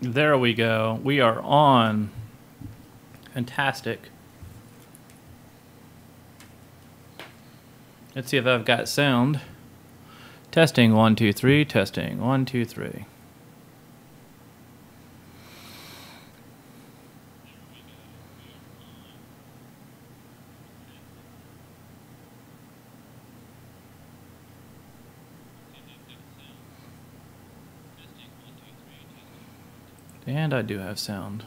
There we go. We are on. Fantastic. Let's see if I've got sound. Testing 1 2 3. Testing 1 2 3. And I do have sound.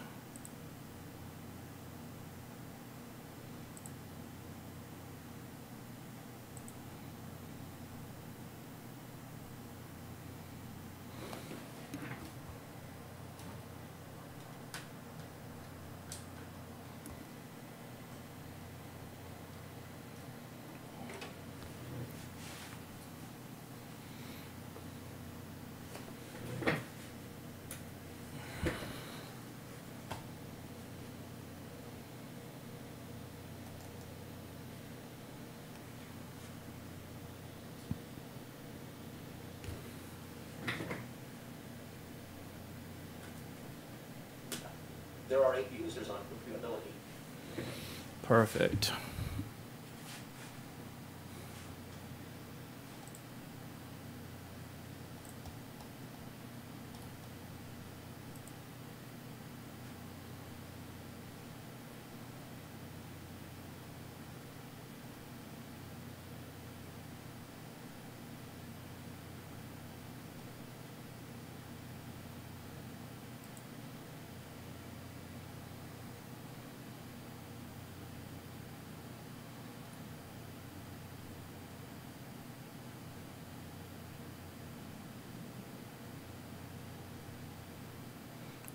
There are 8 users on computability. Perfect.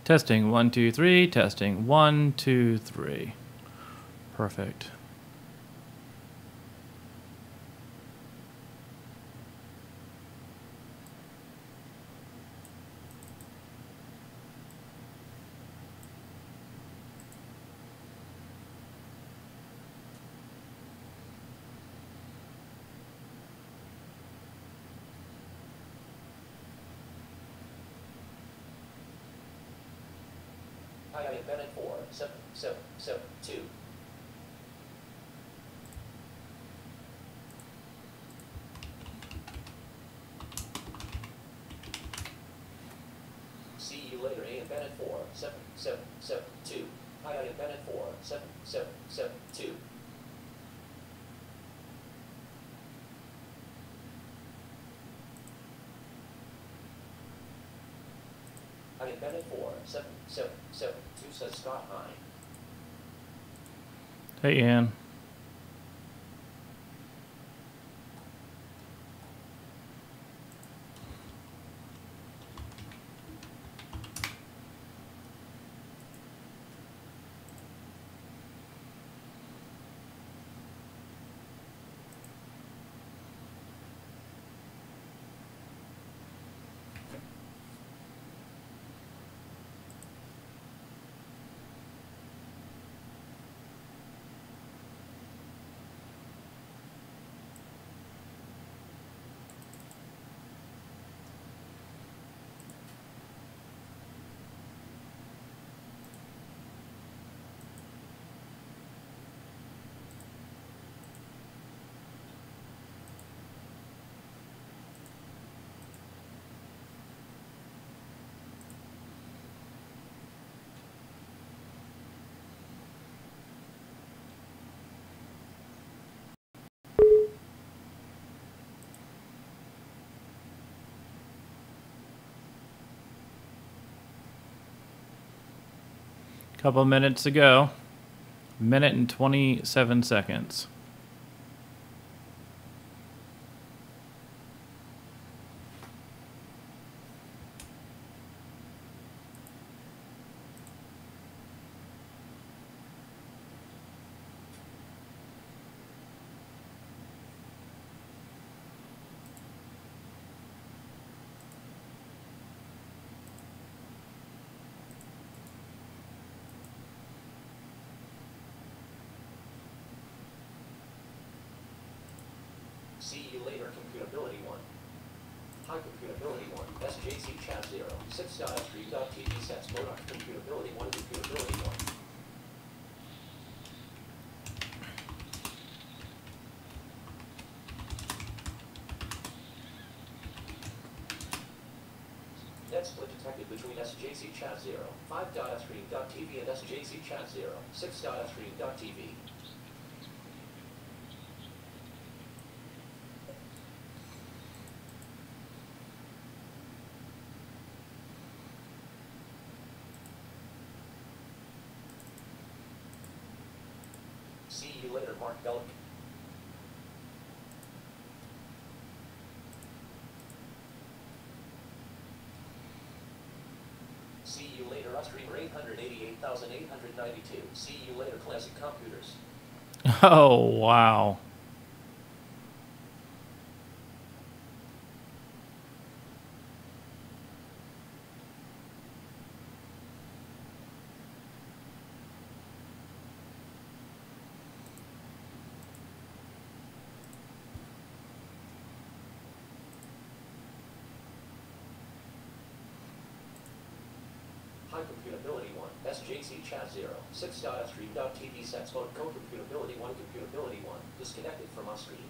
Testing 1 2 3. Testing 1 2 3. Perfect. I invented 4 7 7 7 2. See you later. I invented 4 7 7 7 2. I invented 4 7 7 7 2. I invented 4 7 7 7 2, says Scott Hine. Hey, Ian. Couple minutes to go. Minute and 27 seconds. See you later, computability 1. High computability 1. SJC chat 0. 6.3.tv sets mode on computability 1. Computability 1. Net split detected between SJC chat 0. 5.3.tv and SJC chat 0. 6.3.tv. See you later, Mark Bellick. See you later, Ustreamer 888,892. See you later, Classic Computers. Oh, wow. High computability 1. SJC chat 0. 6.3.tv sets mode. Go computability 1. Computability 1. Disconnected from Ustream.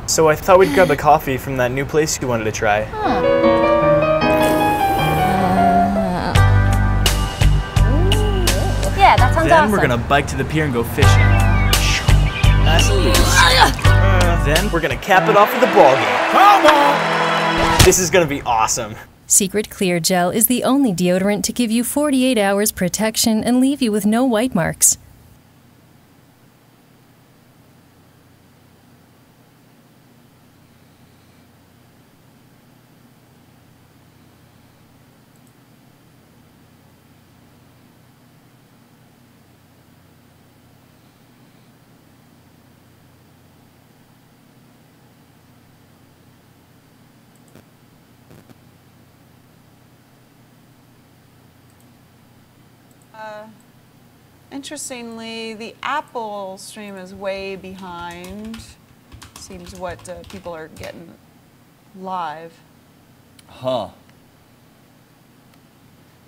So I thought we'd grab a coffee from that new place you wanted to try. Yeah, that sounds Then awesome. we're gonna bike to the pier and go fishing. Nice and loose. Then we're gonna cap it off with a ball game. Come on! This is gonna be awesome. Secret Clear Gel is the only deodorant to give you 48 hours protection and leave you with no white marks. Interestingly, the Apple stream is way behind. Seems what people are getting live. Huh.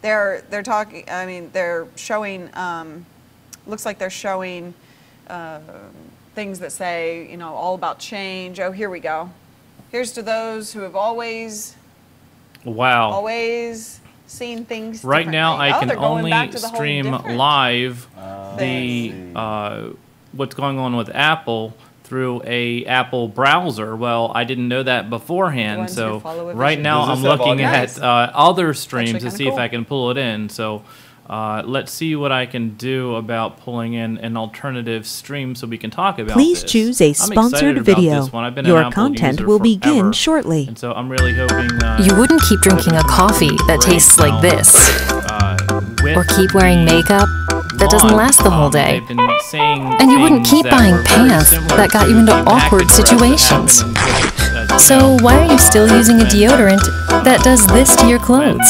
They're talking. I mean, they're showing. Looks like they're showing things that say, you know, all about change. Oh, here we go. Here's to those who have always seen things Right now, I differently. can they're going only back to the whole stream different live thing. what's going on with Apple through a Apple browser. Well, I didn't know that beforehand, ones who so follow a right vision. now Does I'm this have looking audio? at other streams Actually to kinda see if cool. I can pull it in. So let's see what I can do about pulling in an alternative stream so we can talk about Please this. choose a I'm sponsored excited about video. this one. I've been an Your Apple content user will begin forever, shortly. and so I'm really hoping You wouldn't keep drinking a coffee that tastes like this, or keep wearing makeup that doesn't last the whole day. And you wouldn't keep buying pants that got you into awkward situations. So why are you still using a deodorant that does this to your clothes?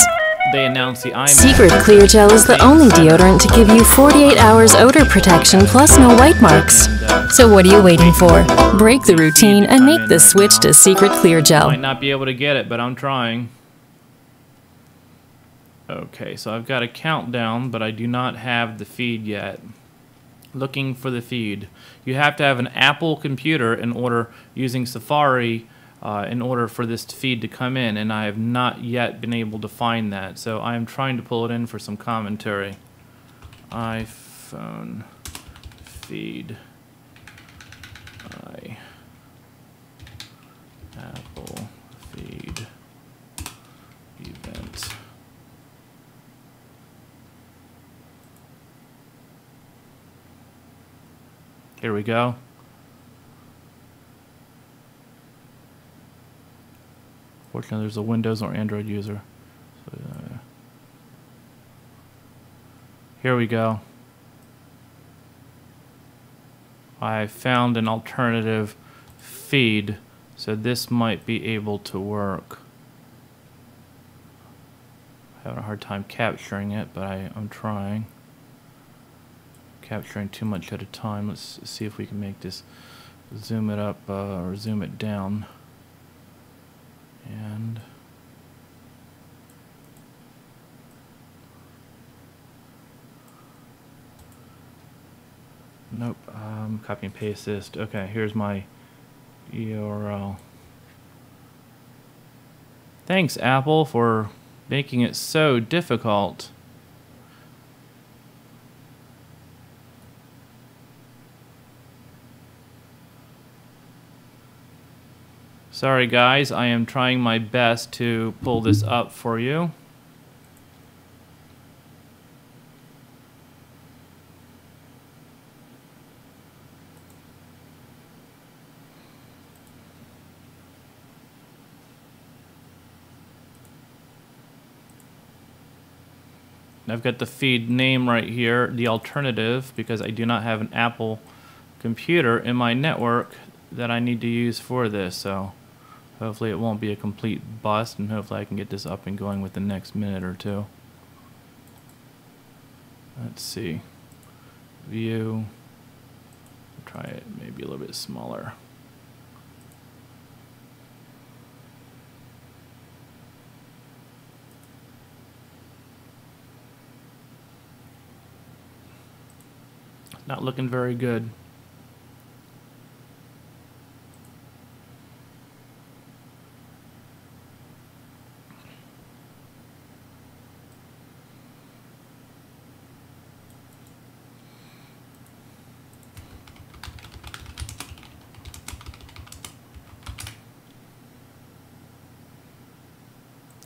they announced the iMac. Secret Clear Gel is the only deodorant to give you 48 hours odor protection plus no white marks. So what are you waiting for? Break the routine and make the switch to Secret Clear Gel. Might not be able to get it, but I'm trying. Okay, so I've got a countdown, but I do not have the feed yet. Looking for the feed. You have to have an Apple computer in order, using Safari, in order for this feed to come in, and I have not yet been able to find that. So I am trying to pull it in for some commentary. iPhone feed. Apple feed event. Here we go. Fortunately, there's a Windows or Android user. So, here we go. I found an alternative feed, so this might be able to work. I'm having a hard time capturing it, but I'm trying. Capturing too much at a time. Let's see if we can make this zoom it up or zoom it down. And nope, copy and paste this. Okay, here's my URL. Thanks, Apple, for making it so difficult. Sorry guys, I am trying my best to pull this up for you. I've got the feed name right here, the alternative, because I do not have an Apple computer in my network that I need to use for this, so hopefully it won't be a complete bust, and hopefully I can get this up and going with the next minute or two. Let's see. View. Try it maybe a little bit smaller. Not looking very good.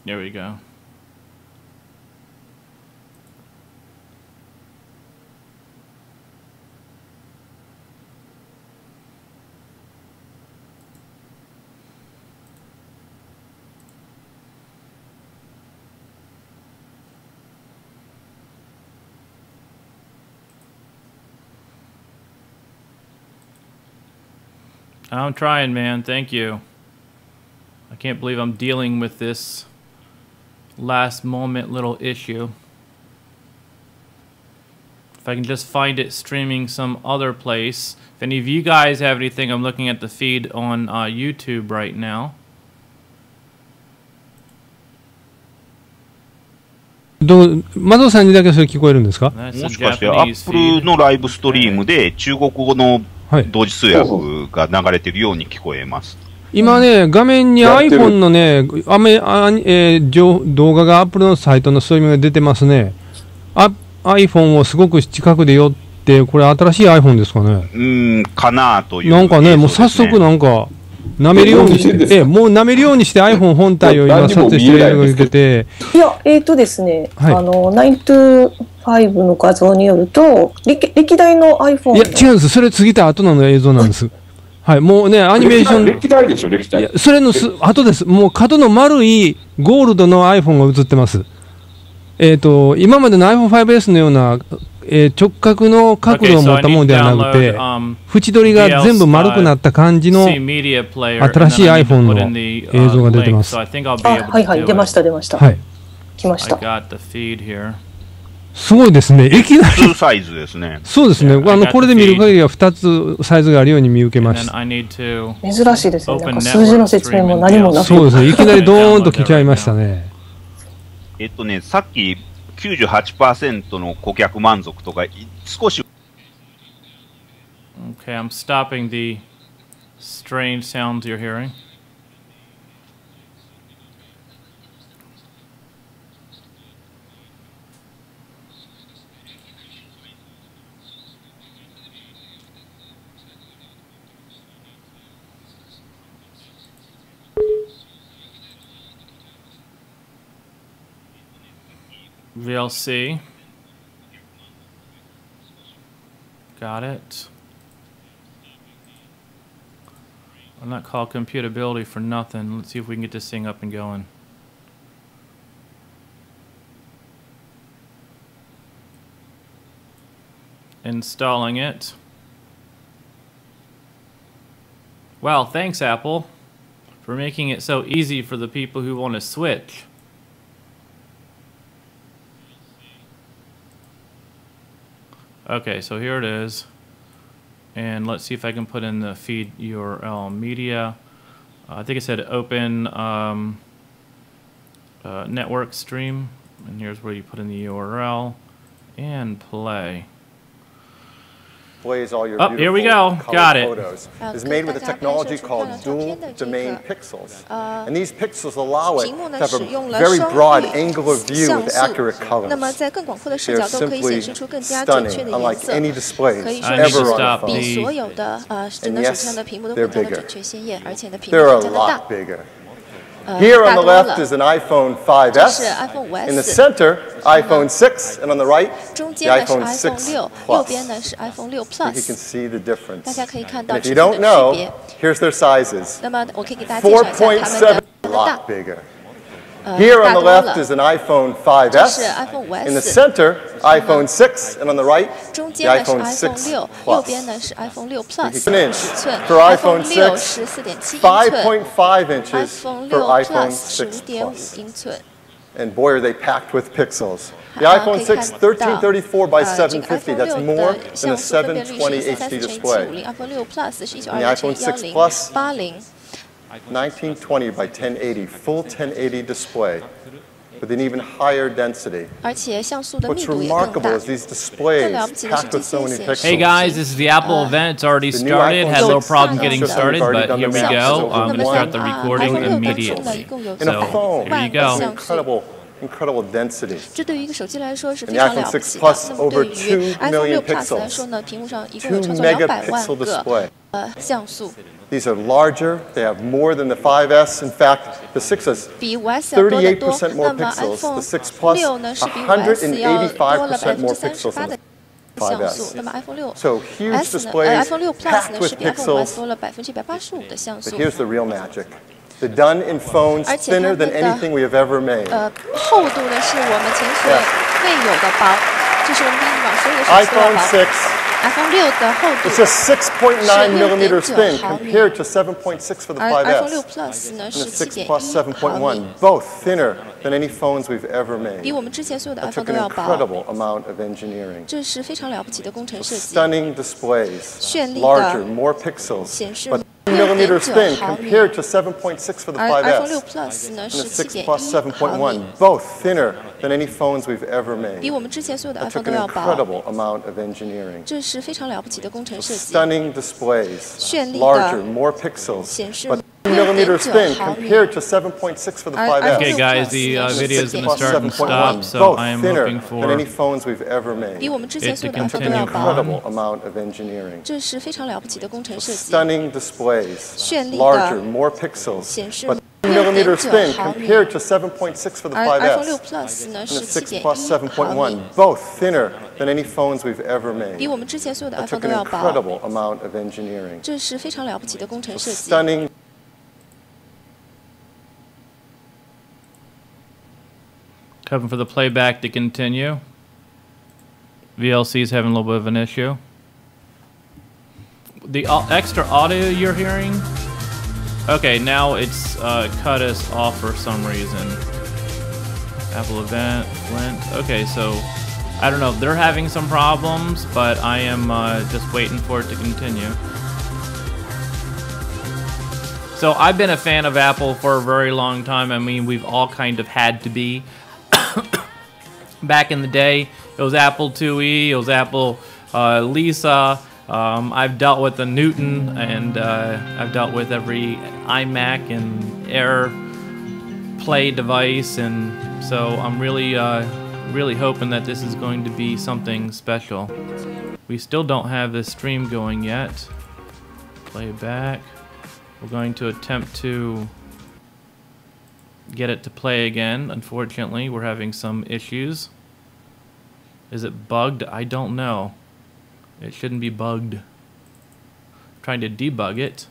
There we go. I'm trying, man. Thank you. I can't believe I'm dealing with this last moment little issue. If I can just find it streaming some other place. If any of you guys have anything, I'm looking at the feed on YouTube right now. マドさんにだけそれ聞こえるんですか？ That's も a しかしてア Japanese ップル feed. のライブストリームで中国語の同時通訳が流れているように聞こえます。今ね、画面に iPhone のね、動画が Apple のサイトのストリームが出てますね。iPhone をすごく近くで寄って、これ新しい iPhone ですかね。かなという、なんかね、もう早速なんか、舐めるようにして、もう舐めるようにして iPhone 本体を今撮影してるのが出てて。いや、ですね、はい、925の画像によると、歴代の iPhone。いや、違うんです。それ過ぎた後の映像なんです。はい、もうね、アニメーション。歴代でしょ、歴代。いや、それの後です。もう角の丸いゴールドの iPhone が映ってます。今までの iPhone5S のような、直角の角度を持ったものではなくて、縁取りが全部丸くなった感じの新しい iPhone の映像が出てます。はいはい、出ました、出ました。はい。きました。 I got the feed here. すごいですね。いきなり。2サイズですね。そうですね。これで見る限りは2つサイズがあるように見受けました。珍しいですね。なんか数字の説明も何もなく。そうですね。いきなりドーンと来ちゃいましたね。さっき 98% の顧客満足とか少し。Okay, I'm stopping the strange sounds you're hearing. VLC. Got it. I'm not called computability for nothing. Let's see if we can get this thing up and going. Installing it. Wow, thanks Apple for making it so easy for the people who want to switch. Okay, so here it is. And let's see if I can put in the feed URL media. I think it said open network stream. And here's where you put in the URL and play. Displays all your here we go. Got it. Photos. Is made with a technology called dual domain pixels. And these pixels allow it to have a very broad angular view with accurate colors. They're simply stunning, unlike any displays ever on a phone. And yes, they're bigger. They're a lot bigger. Here on the left is an iPhone 5S, in the center, iPhone 6, and on the right, the iPhone 6 Plus. You can see the difference. And if you don't know, here's their sizes. 4.7, a lot bigger. Here on the left is an iPhone 5S, in the center, iPhone 6, and on the right, the iPhone 6 Plus. An inch for iPhone 6, 5.5 inches for iPhone 6 Plus. And boy, are they packed with pixels. The iPhone 6, 1334 by 750, that's more than a 720 HD display. And the iPhone 6 Plus, 1920 by 1080, full 1080 display with an even higher density. What's remarkable is these displays packed with so many pixels. Hey guys, this is the Apple event. It's already started. Had a little problem getting started, but here we go. I'm going to start the recording immediately. So, here you go. Incredible density. And the iPhone 6 Plus, over 2 million pixels. 2 megapixel display. These are larger, they have more than the 5S. In fact, the 6 has 38% more pixels. The 6 Plus, 185% more pixels than the 5S. So huge displays packed with pixels. But here's the real magic. They're done in phones thinner than anything we have ever made. iPhone 6. It's a 6.9 millimeters thin compared to 7.6 for the 5S. And the 6 Plus 7.1, both thinner than any phones we've ever made. That took an incredible amount of engineering. Stunning displays, larger, more pixels, but millimeters thin compared to 7.6 for the 5S. And the 6 Plus 7.1, both thinner than any phones we've ever made. That took an incredible amount of engineering. Stunning displays, larger, more pixels, but millimeters thin compared to 7.6 for the 5S. Okay guys, the video is going to start and stop, so I am hoping for than any phones we've ever made. it to An continue incredible on. amount of engineering. Stunning displays, larger, more pixels, but millimeters thin compared to 7.6 for the 5S. And the 6 Plus 7.1, both thinner than any phones we've ever made. That took an incredible amount of engineering. Stunning. Hoping for the playback to continue. VLC is having a little bit of an issue. The extra audio you're hearing, okay, now it's cut us off for some reason. Apple event, Flint. Okay, so I don't know. They're having some problems, but I am just waiting for it to continue. So I've been a fan of Apple for a very long time. I mean, we've all kind of had to be. Back in the day, it was Apple IIe, it was Apple Lisa. I've dealt with the Newton, and I've dealt with every iMac and AirPlay device, and so I'm really, really hoping that this is going to be something special. We still don't have this stream going yet. Play back. We're going to attempt to get it to play again. Unfortunately, we're having some issues. Is it bugged? I don't know. It shouldn't be bugged. I'm trying to debug it.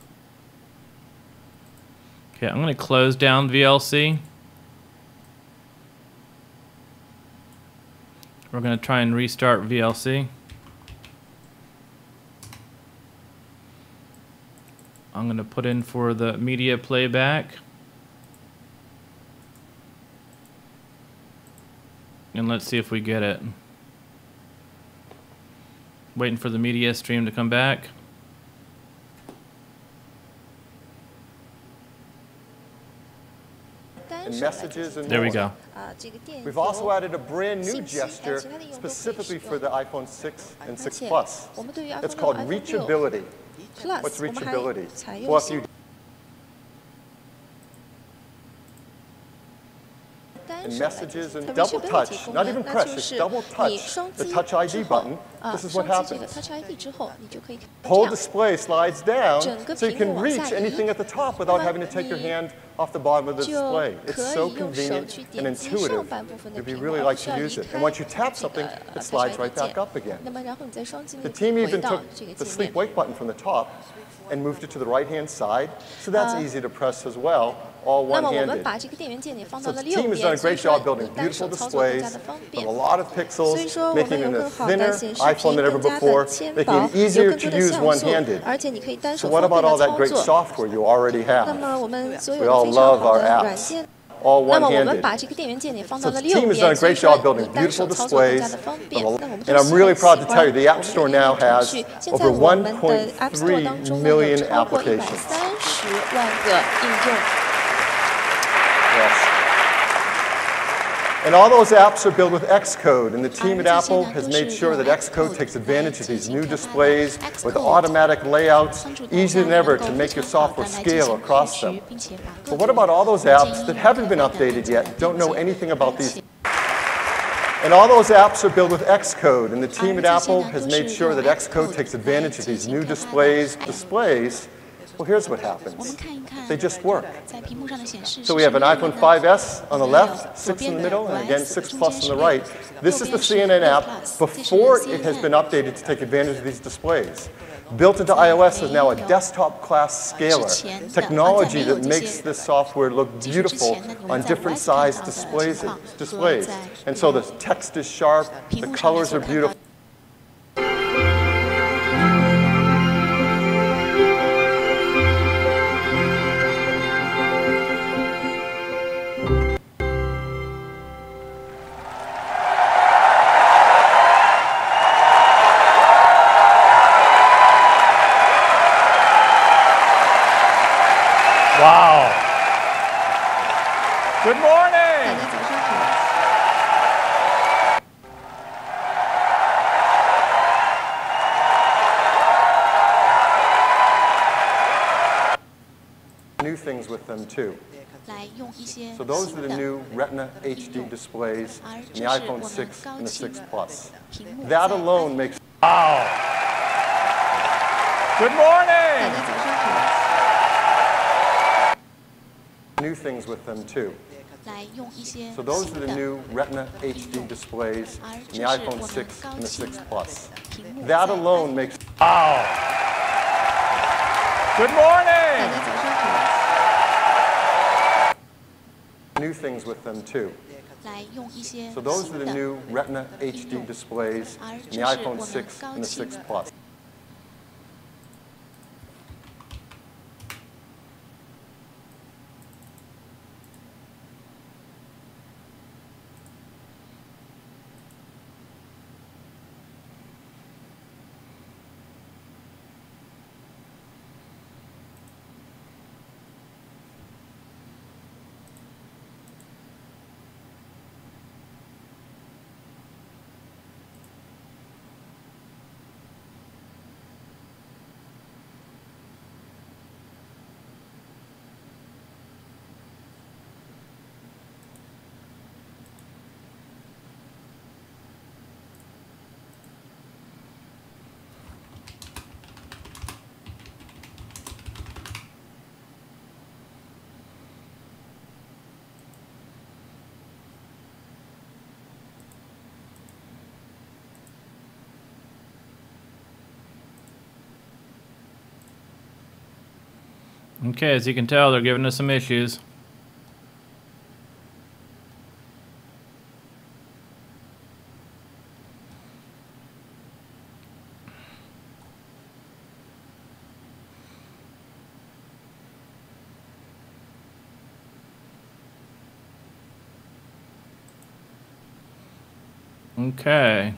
Okay, I'm going to close down VLC. We're going to try and restart VLC. I'm going to put in for the media playback. And let's see if we get it. Waiting for the media stream to come back. And messages and there more. we go. We've also added a brand new gesture specifically for the iPhone 6 and 6 Plus. It's called reachability. What's reachability? Well, if you and messages and double touch, not even press, just double touch the Touch ID button. This is what happens. Whole display slides down so you can reach anything at the top without having to take your hand off the bottom of the display. It's so convenient and intuitive. If you really like to use it. And once you tap something, it slides right back up again. The team even took the sleep wake button from the top and moved it to the right-hand side, so that's easy to press as well, all one-handed. So the team has done a great job building beautiful displays with a lot of pixels, making it a thinner iPhone than ever before, making it easier to use one-handed. So what about all that great software you already have? We all love our apps. All one-handed. So the team has done a great job building beautiful displays, and I'm really proud to tell you the App Store now has over 1.3 million applications. Yes. And all those apps are built with Xcode, and the team at Apple has made sure that Xcode takes advantage of these new displays with automatic layouts, easier than ever to make your software scale across them. But what about all those apps that haven't been updated yet, don't know anything about these? And all those apps are built with Xcode, and the team at Apple has made sure that Xcode takes advantage of these new displays. Well, here's what happens. They just work. So we have an iPhone 5S on the left, 6 in the middle, and again 6 Plus on the right. This is the CNN app before it has been updated to take advantage of these displays. Built into iOS is now a desktop-class scaler, technology that makes this software look beautiful on different size displays. And so the text is sharp, the colors are beautiful. Wow. Good morning. New things with them too. So those are the new Retina HD displays in the iPhone 6 and the 6 Plus. That alone makes... Wow. Good morning. New things with them too. So those are the new Retina HD displays in the iPhone 6 and the 6 Plus. That alone makes... Wow. Good morning. New things with them too. So those are the new Retina HD displays in the iPhone 6 and the 6 Plus. Okay, as you can tell, they're giving us some issues. Okay.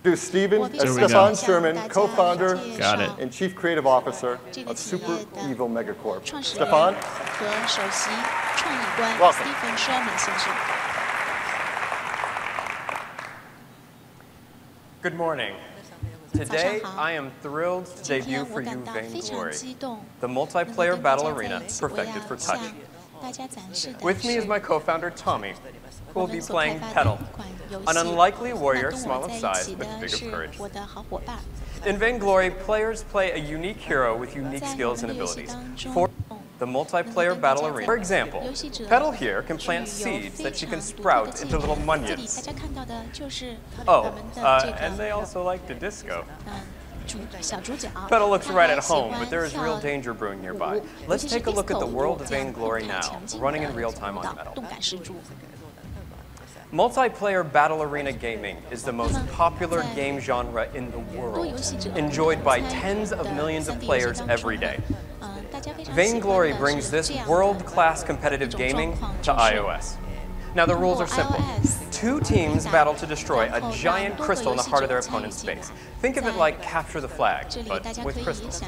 Stefan Sherman, co-founder Got it. and chief creative officer of Super Evil Megacorp. Stefan? Welcome. Good morning. Today, I am thrilled to debut for you Vainglory, the multiplayer battle arena perfected for touch. With me is my co-founder, Tommy, who will be playing Petal, an unlikely warrior small of size but big of courage. In Vainglory, players play a unique hero with unique skills and abilities. For the multiplayer battle arena, for example, Petal here can plant seeds that she can sprout into little munions. Oh, and they also like to disco. Petal looks right at home, but there is real danger brewing nearby. Let's take a look at the world of Vainglory now, running in real time on Metal. Multiplayer battle arena gaming is the most popular game genre in the world, enjoyed by tens of millions of players every day. Vainglory brings this world-class competitive gaming to iOS. Now the rules are simple. Two teams battle to destroy a giant crystal in the heart of their opponent's space. Think of it like capture the flag, but with crystals.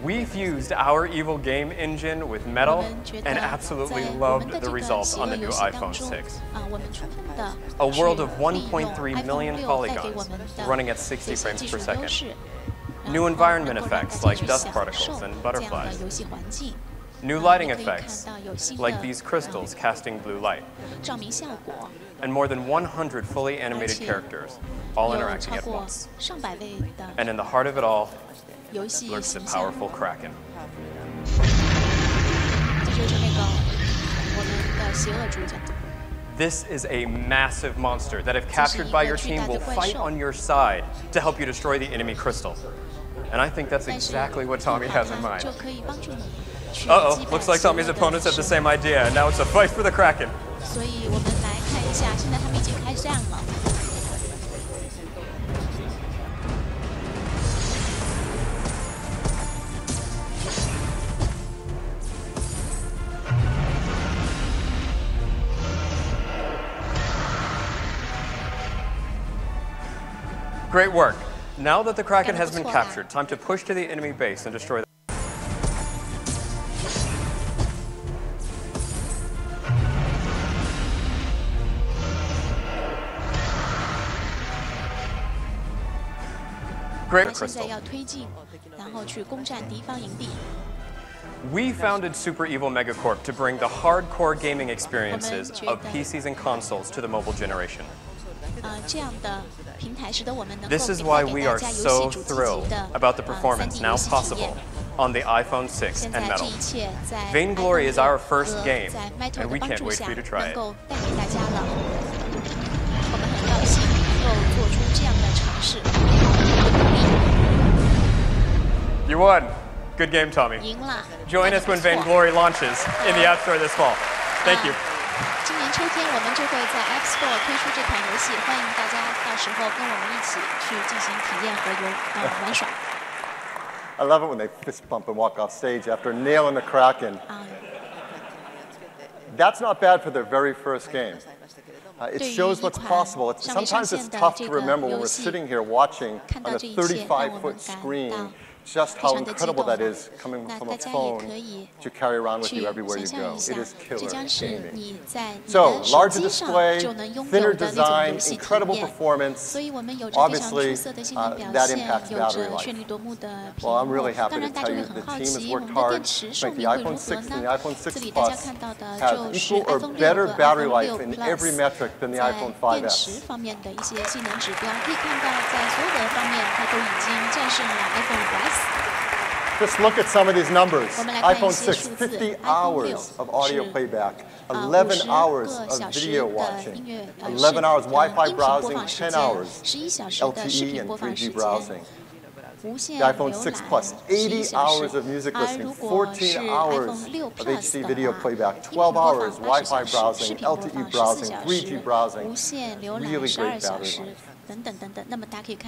We fused our evil game engine with Metal and absolutely loved the results on the new iPhone 6. A world of 1.3 million polygons running at 60 frames per second. New environment effects like dust particles and butterflies. New lighting effects like these crystals casting blue light. And more than 100 fully animated characters, all interacting at once. And in the heart of it all, lurks the powerful Kraken. This is a massive monster that, if captured by your team, will fight on your side to help you destroy the enemy crystal. And I think that's exactly what Tommy has in mind. Uh-oh, looks like Tommy's opponents have the same idea, and now it's a fight for the Kraken. Great work. Now that the Kraken has been captured, time to push to the enemy base and destroy them. Great crystal. We founded Super Evil Megacorp to bring the hardcore gaming experiences of PCs and consoles to the mobile generation. This is why we are so thrilled about the performance now possible on the iPhone 6 and Metal. Vainglory is our first game, and we can't wait for you to try it. You won. Good game, Tommy. Join us when Vainglory launches in the App Store this fall. Thank you. 今年秋天，我们就会在 App Store 推出这款游戏，欢迎大家到时候跟我们一起去进行体验和玩耍。I love it when they fist bump and walk off stage after nailing the Kraken. That's not bad for their very first game. It shows what's possible. Sometimes it's tough to remember when we're sitting here watching on a 35-foot screen just how incredible that is coming from a phone to carry around with you everywhere you go. It is killer gaming. So, larger display, thinner design, incredible performance. Obviously, that impacts battery life. Well, I'm really happy to tell you the team has worked hard to make the iPhone 6 and the iPhone 6 Plus have equal or better battery life in every metric than the iPhone 5S. Just look at some of these numbers. iPhone 6, 50 hours of audio playback, 11 hours of video watching, 11 hours Wi-Fi browsing, 10 hours LTE and 3G browsing. The iPhone 6 Plus, 80 hours of music listening, 14 hours of HD video playback, 12 hours Wi-Fi browsing, LTE browsing, 3G browsing, really great battery life.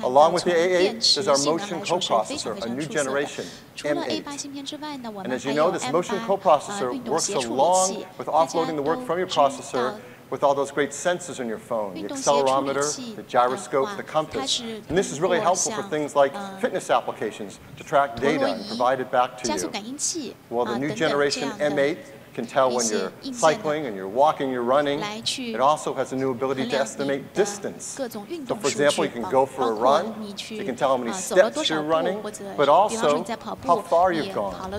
Along with the A8 is our motion coprocessor, a new generation, M8. And as you know, this motion coprocessor works along with offloading the work from your processor with all those great sensors in your phone, the accelerometer, the gyroscope, the compass. And this is really helpful for things like fitness applications to track data and provide it back to you. Well, the new generation M8 can tell when you're cycling and you're walking, you're running. It also has a new ability to estimate distance. So for example, you can go for a run, you can tell how many steps you're running, but also how far you've gone.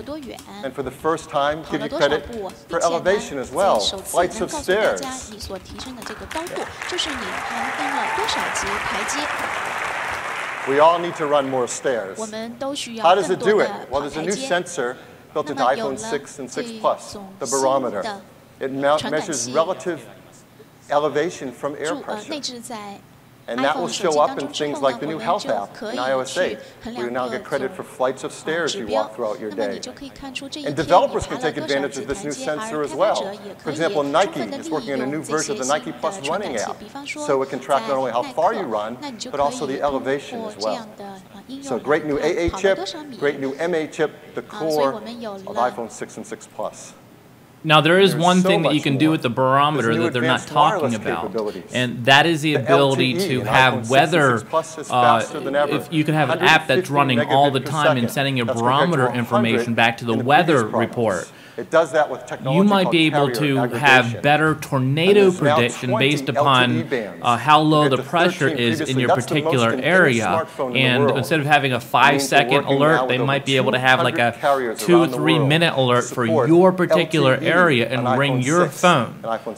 And for the first time, give you credit for elevation as well, flights of stairs. We all need to run more stairs. How does it do it? Well, there's a new sensor built into iPhone 6 and 6 Plus, the barometer. It measures relative elevation from air pressure. And that will show up in things like the new Health app in iOS 8, where you now get credit for flights of stairs you walk throughout your day. And developers can take advantage of this new sensor as well. For example, Nike is working on a new version of the Nike Plus running app, so it can track not only how far you run, but also the elevation as well. So great new A8 chip, great new M8 chip, the core of iPhone 6 and 6 Plus. Now, there is one thing that you can do with the barometer that they're not talking about, and that is the ability to have weather. If you can have an app that's running all the time and sending your barometer information back to the weather report. It does that with technology. You might be able to have better tornado prediction based upon how low the pressure is in your particular area. And instead of having a 5-second alert, they might be able to have like a 2-3 minute alert for your particular area and ring your phone.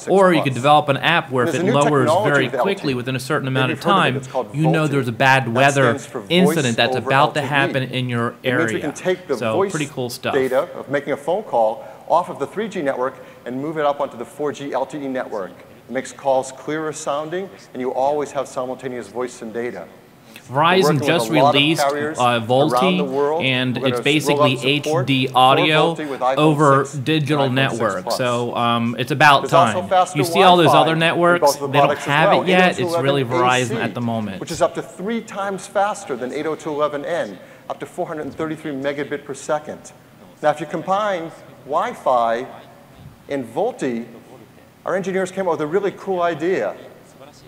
Or you could develop an app where if it lowers very quickly within a certain amount of time, you know there's a bad weather incident that's about to happen in your area. So pretty cool stuff. Data of making a phone call off of the 3G network and move it up onto the 4G LTE network. It makes calls clearer sounding, and you always have simultaneous voice and data. Verizon just released VoLTE, and it's basically HD audio over digital network. So it's about time. You see all those other networks, they don't have it yet. It's really Verizon at the moment. Which is up to 3 times faster than 802.11n, up to 433 megabit per second. Now, if you combine Wi-Fi and VoLTE, our engineers came up with a really cool idea,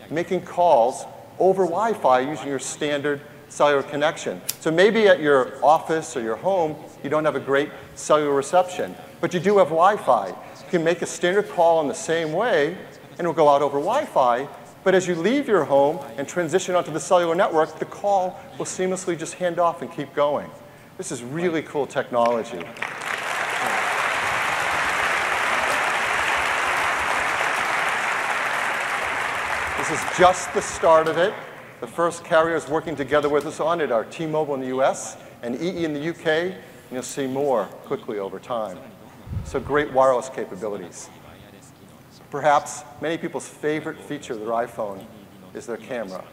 making calls over Wi-Fi using your standard cellular connection. So maybe at your office or your home, you don't have a great cellular reception, but you do have Wi-Fi. You can make a standard call in the same way, and it will go out over Wi-Fi, but as you leave your home and transition onto the cellular network, the call will seamlessly just hand off and keep going. This is really cool technology. This is just the start of it. The first carriers working together with us on it are T-Mobile in the US and EE in the UK, and you'll see more quickly over time. So great wireless capabilities. Perhaps many people's favorite feature of their iPhone is their camera.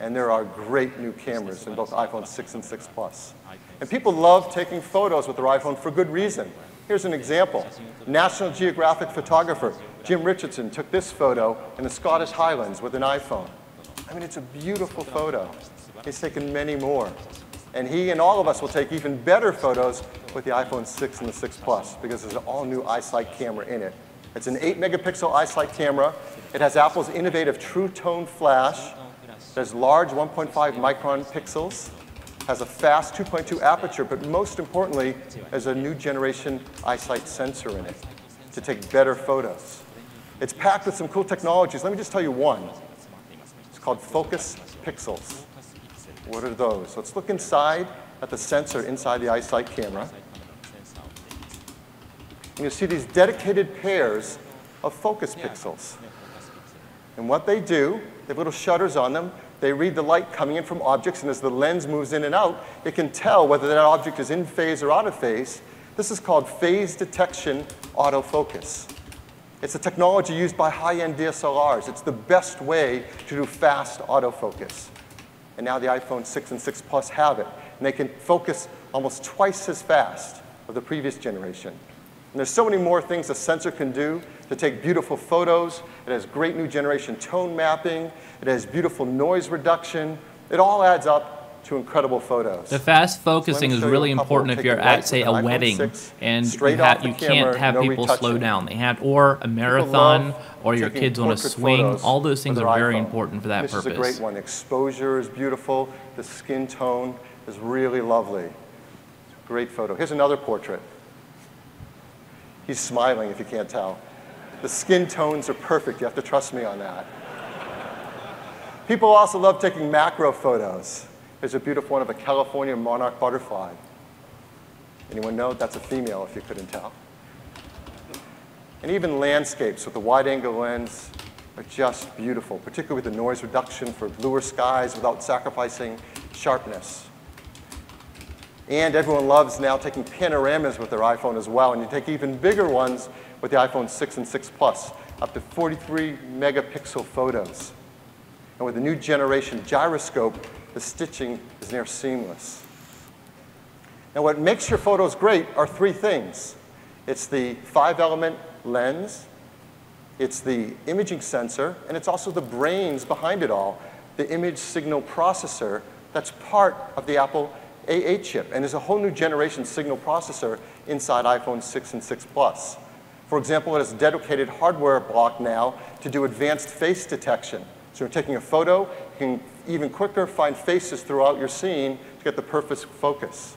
And there are great new cameras in both iPhone 6 and 6 Plus. And people love taking photos with their iPhone for good reason. Here's an example. National Geographic photographer Jim Richardson took this photo in the Scottish Highlands with an iPhone. I mean, it's a beautiful photo. He's taken many more. And he and all of us will take even better photos with the iPhone 6 and the 6 Plus because there's an all-new iSight camera in it. It's an 8-megapixel iSight camera. It has Apple's innovative True Tone flash. There's large 1.5 micron pixels. Has a fast 2.2 aperture, but most importantly, there's a new generation iSight sensor in it to take better photos. It's packed with some cool technologies. Let me just tell you one. It's called Focus Pixels. What are those? Let's look inside at the sensor inside the iSight camera. And you'll see these dedicated pairs of focus pixels. And what they do, they have little shutters on them. They read the light coming in from objects, and as the lens moves in and out, it can tell whether that object is in phase or out of phase. This is called phase detection autofocus. It's a technology used by high-end DSLRs. It's the best way to do fast autofocus. And now the iPhone 6 and 6 Plus have it. And they can focus almost twice as fast of the previous generation. And there's so many more things a sensor can do to take beautiful photos. It has great new generation tone mapping. It has beautiful noise reduction. It all adds up to incredible photos. The fast focusing is really important if you're at, say, a wedding and you can't have people slow down. Or a marathon, or your kids on a swing. All those things are very important for that purpose. This is a great one. Exposure is beautiful. The skin tone is really lovely. Great photo. Here's another portrait. He's smiling if you can't tell. The skin tones are perfect. You have to trust me on that. People also love taking macro photos. There's a beautiful one of a California monarch butterfly. Anyone know? That's a female, if you couldn't tell. And even landscapes with a wide-angle lens are just beautiful, particularly with the noise reduction for bluer skies without sacrificing sharpness. And everyone loves now taking panoramas with their iPhone as well, and you take even bigger ones with the iPhone 6 and 6 Plus, up to 43 megapixel photos. And with the new generation gyroscope, the stitching is near seamless. Now, what makes your photos great are three things. It's the 5-element lens, it's the imaging sensor, and it's also the brains behind it all, the image signal processor that's part of the Apple A8 chip. And there's a whole new generation signal processor inside iPhone 6 and 6 Plus. For example, it has a dedicated hardware block now to do advanced face detection. So you're taking a photo, you can even quicker find faces throughout your scene to get the perfect focus.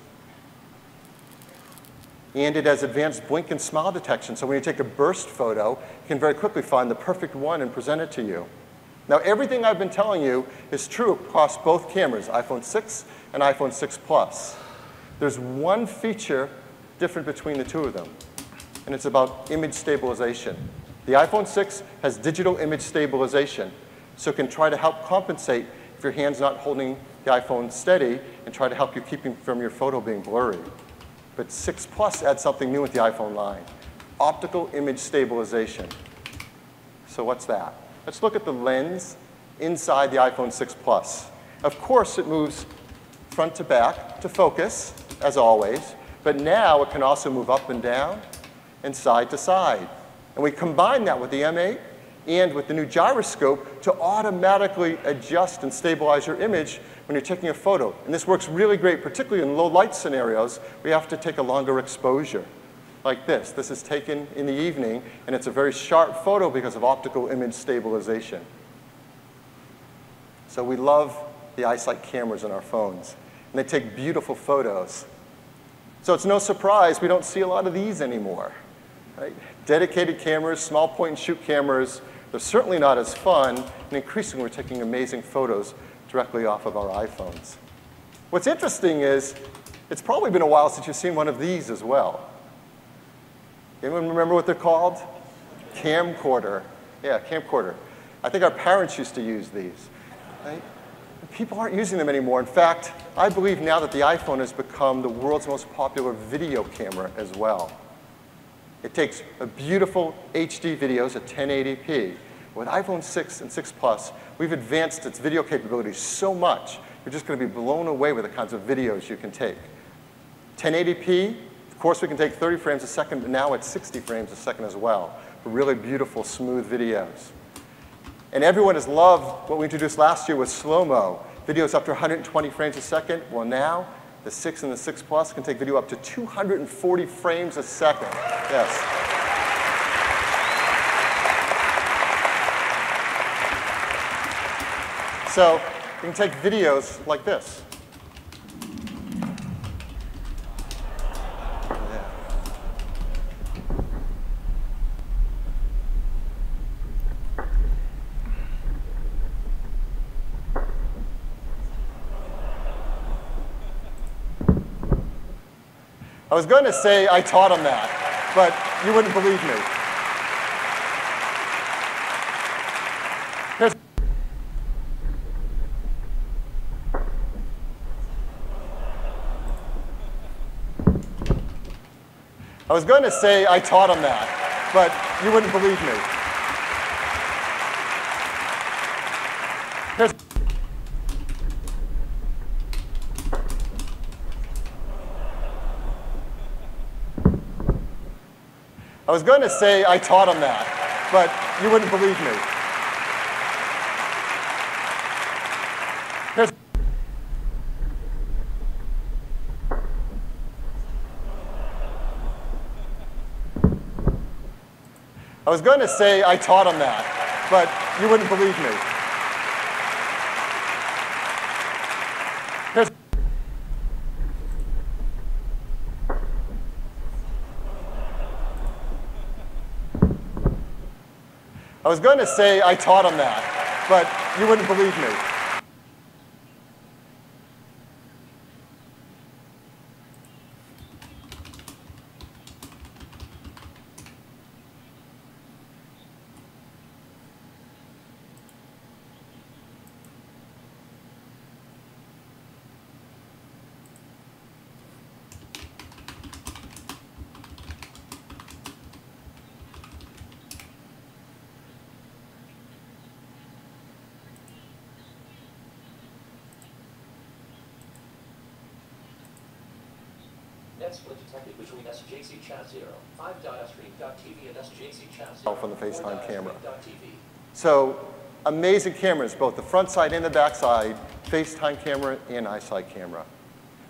And it has advanced blink and smile detection. So when you take a burst photo, you can very quickly find the perfect one and present it to you. Now, everything I've been telling you is true across both cameras, iPhone 6 and iPhone 6 Plus. There's one feature different between the two of them, and it's about image stabilization. The iPhone 6 has digital image stabilization, so it can try to help compensate if your hand's not holding the iPhone steady and try to help you keep from your photo being blurry. But 6 Plus adds something new with the iPhone line, optical image stabilization. So what's that? Let's look at the lens inside the iPhone 6 Plus. Of course, it moves front to back to focus, as always, but now it can also move up and down and side to side. And we combine that with the M8 and with the new gyroscope to automatically adjust and stabilize your image when you're taking a photo. And this works really great, particularly in low light scenarios where you have to take a longer exposure, like this. This is taken in the evening, and it's a very sharp photo because of optical image stabilization. So we love the iSight cameras in our phones, and they take beautiful photos. So it's no surprise we don't see a lot of these anymore. Right? Dedicated cameras, small point-and-shoot cameras, they're certainly not as fun, and increasingly we're taking amazing photos directly off of our iPhones. What's interesting is it's probably been a while since you've seen one of these as well. Anyone remember what they're called? Camcorder. Yeah, camcorder. I think our parents used to use these. Right? People aren't using them anymore. In fact, I believe now that the iPhone has become the world's most popular video camera as well. It takes a beautiful HD videos at 1080p. With iPhone 6 and 6 Plus, we've advanced its video capabilities so much, you're just going to be blown away with the kinds of videos you can take. 1080p, of course, we can take 30 frames a second, but now it's 60 frames a second as well, for really beautiful, smooth videos. And everyone has loved what we introduced last year with slow-mo, videos up to 120 frames a second. Well, now, the 6 and the 6 Plus can take video up to 240 frames a second. Yes. So you can take videos like this. I was going to say I taught him that, but you wouldn't believe me. I was going to say I taught him that, but you wouldn't believe me. I was going to say I taught him that, but you wouldn't believe me. I was going to say I taught him that, but you wouldn't believe me. I was going to say I taught him that, but you wouldn't believe me. Net split detected between SJC Chat 0, 5.stream.tv and SJC Chat 0. From the FaceTime camera. TV. So amazing cameras, both the front side and the back side, FaceTime camera and iSight camera.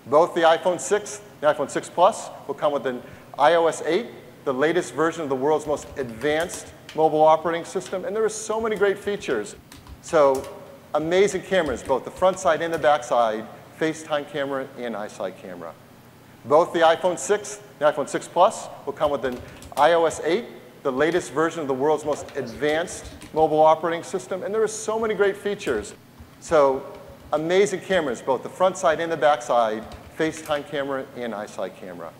Both the iPhone 6 and iPhone 6 Plus will come with an iOS 8, the latest version of the world's most advanced mobile operating system, and there are so many great features. So amazing cameras, both the front side and the back side, FaceTime camera and iSight camera. Both the iPhone 6 and iPhone 6 Plus will come with an iOS 8, the latest version of the world's most advanced mobile operating system, and there are so many great features. So amazing cameras, both the front side and the back side, FaceTime camera and iSight camera.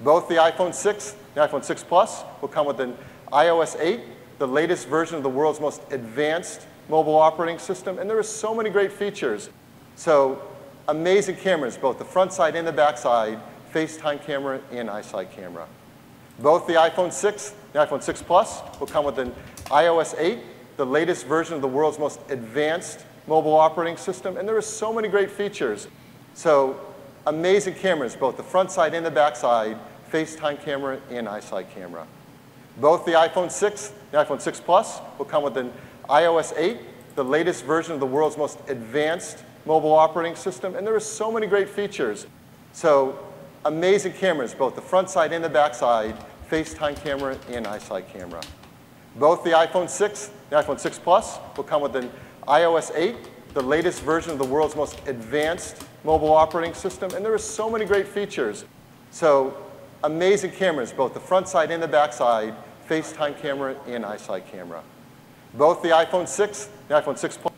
Both the iPhone 6 and iPhone 6 Plus will come with an iOS 8, the latest version of the world's most advanced mobile operating system, and there are so many great features. So amazing cameras, both the front side and the back side, FaceTime camera and iSight camera. Both the iPhone 6 and iPhone 6 Plus will come with an iOS 8, the latest version of the world's most advanced mobile operating system, and there are so many great features. So amazing cameras, both the front side and the back side, FaceTime camera and iSight camera. Both the iPhone 6 and iPhone 6 Plus will come with an iOS 8, the latest version of the world's most advanced mobile operating system, and there are so many great features. So amazing cameras, both the front side and the back side, FaceTime camera and iSight camera. Both the iPhone 6 and iPhone 6 Plus will come with an iOS 8, the latest version of the world's most advanced mobile operating system, and there are so many great features. So amazing cameras, both the front side and the back side, FaceTime camera and iSight camera. Both the iPhone 6 and iPhone 6 Plus.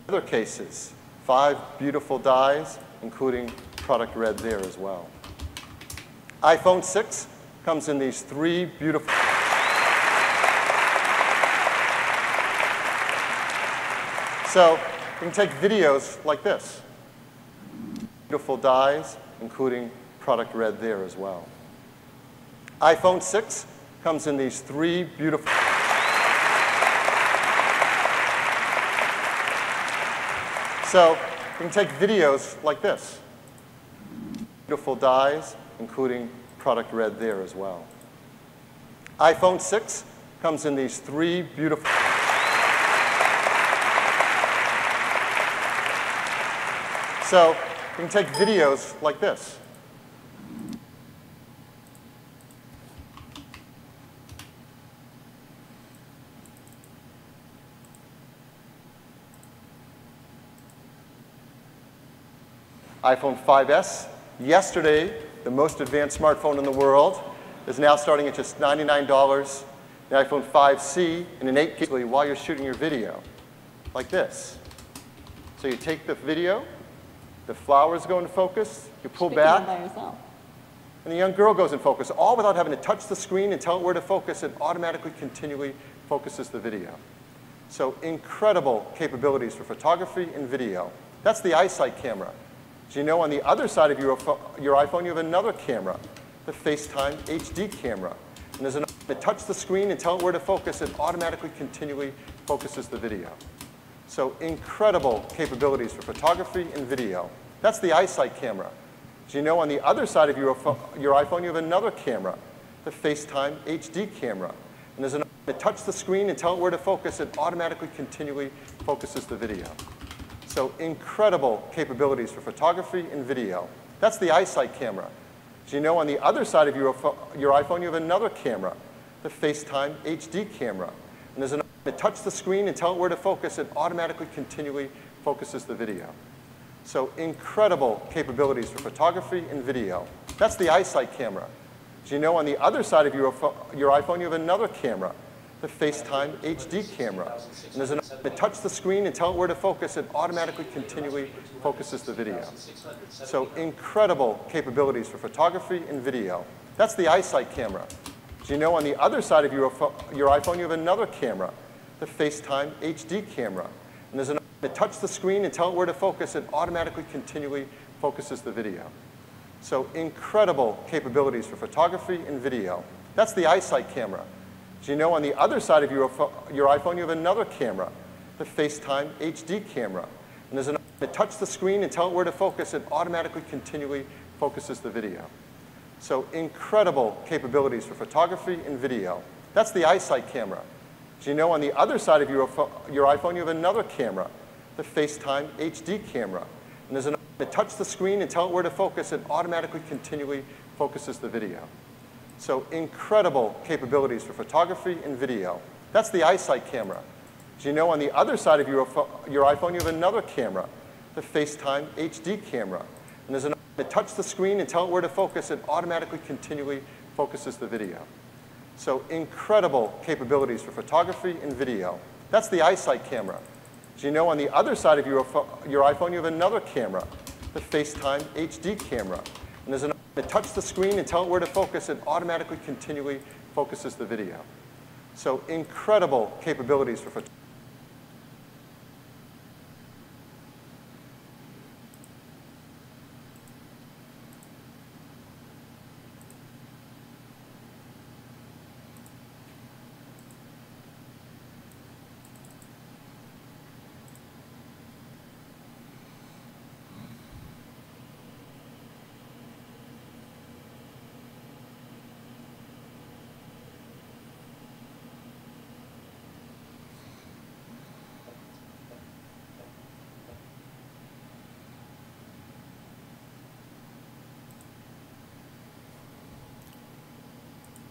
Other cases, 5 beautiful dies, including product red there as well. iPhone 6 comes in these 3 beautiful. So you can take videos like this. Beautiful dies, including product red there as well. iPhone 6 comes in these 3 beautiful. So you can take videos like this. Beautiful dies, including product red there as well. iPhone 6 comes in these 3 beautiful. So you can take videos like this. iPhone 5S, yesterday, the most advanced smartphone in the world, is now starting at just $99. The iPhone 5C in an 8GB while you're shooting your video, like this. So you take the video, the flowers go into focus, you pull back, And the young girl goes in focus, all without having to touch the screen and tell it where to focus. It automatically, continually focuses the video. So incredible capabilities for photography and video. That's the EyeSight camera. As you know, on the other side of your iPhone, you have another camera, the FaceTime HD camera. And there's an to touch the screen and tell it where to focus. It automatically, continually focuses the video. So incredible capabilities for photography and video. That's the EyeSight camera. As you know, on the other side of your iPhone, you have another camera, the FaceTime HD camera. And there's an to touch the screen and tell it where to focus. It automatically, continually focuses the video. So incredible capabilities for photography and video. That's the EyeSight camera. As you know, on the other side of your iPhone, you have another camera, the FaceTime HD camera. And there's an to touch the screen and tell it where to focus. It automatically, continually focuses the video. So incredible capabilities for photography and video. That's the EyeSight camera. As you know, on the other side of your iPhone, you have another camera, the FaceTime HD camera. And there's an to touch the screen and tell it where to focus. It automatically, continually focuses the video. So incredible capabilities for photography and video. That's the EyeSight camera. As you know, on the other side of your iPhone, you have another camera, the FaceTime HD camera. And there's an to touch the screen and tell it where to focus. It automatically, continually focuses the video. So incredible capabilities for photography and video. That's the EyeSight camera. As you know, on the other side of your iPhone, you have another camera, the FaceTime HD camera. And there's an to touch the screen and tell it where to focus. It automatically, continually focuses the video. So incredible capabilities for photography and video. That's the EyeSight camera. As you know, on the other side of your iPhone, you have another camera, the FaceTime HD camera. And there's an to touch the screen and tell it where to focus. It automatically, continually focuses the video. So incredible capabilities for photography and video. That's the EyeSight camera. As you know, on the other side of your iPhone, you have another camera, the FaceTime HD camera. And there's an to touch the screen and tell it where to focus. It automatically, continually focuses the video. So incredible capabilities for photography and video. That's the EyeSight camera. As you know, on the other side of your iPhone, you have another camera, the FaceTime HD camera. And there's an to touch the screen and tell it where to focus. It automatically, continually focuses the video. So incredible capabilities for photography.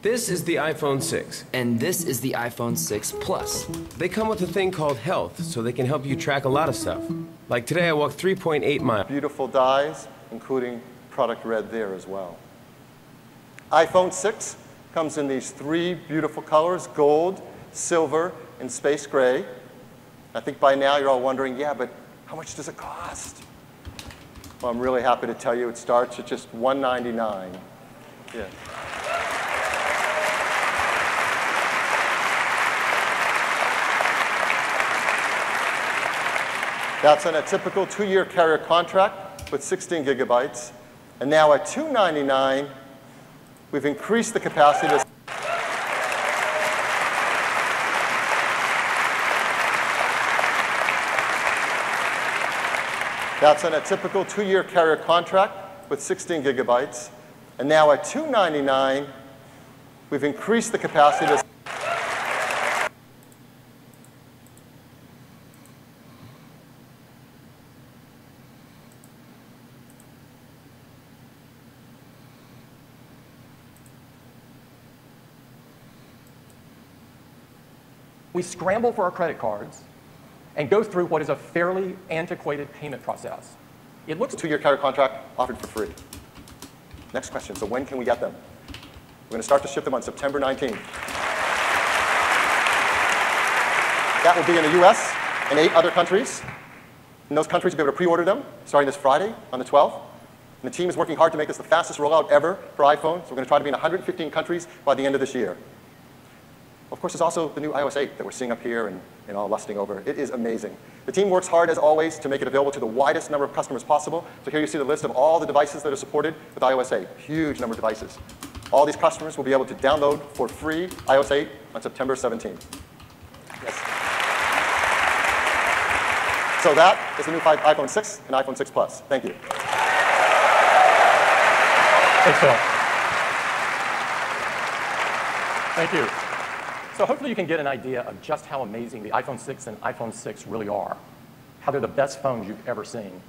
This is the iPhone 6. And this is the iPhone 6 Plus. They come with a thing called Health, so they can help you track a lot of stuff. Like today I walked 3.8 miles. Beautiful dies, including product red there as well. iPhone 6 comes in these three beautiful colors, gold, silver, and space gray. I think by now you're all wondering, yeah, but how much does it cost? Well, I'm really happy to tell you it starts at just $199. Yeah. That's on a typical 2-year carrier contract with 16 gigabytes. And now at $299, we've increased the capacity to That's on a typical 2-year carrier contract with 16 gigabytes. And now at $299, we've increased the capacity to we scramble for our credit cards and go through what is a fairly antiquated payment process. It looks 2-year carrier contract offered for free. Next question, so when can we get them? We're going to start to ship them on September 19th. That will be in the US and 8 other countries. In those countries, you'll be able to pre-order them starting this Friday on the 12th. And the team is working hard to make this the fastest rollout ever for iPhone, so we're going to try to be in 115 countries by the end of this year. Of course, there's also the new iOS 8 that we're seeing up here and all lusting over. It is amazing. The team works hard, as always, to make it available to the widest number of customers possible. So here you see the list of all the devices that are supported with iOS 8. Huge number of devices. All these customers will be able to download for free iOS 8 on September 17th. Yes. So that is the new iPhone 6 and iPhone 6 Plus. Thank you. Thanks, Phil. Thank you. So hopefully you can get an idea of just how amazing the iPhone 6 and iPhone 6 really are, how they're the best phones you've ever seen.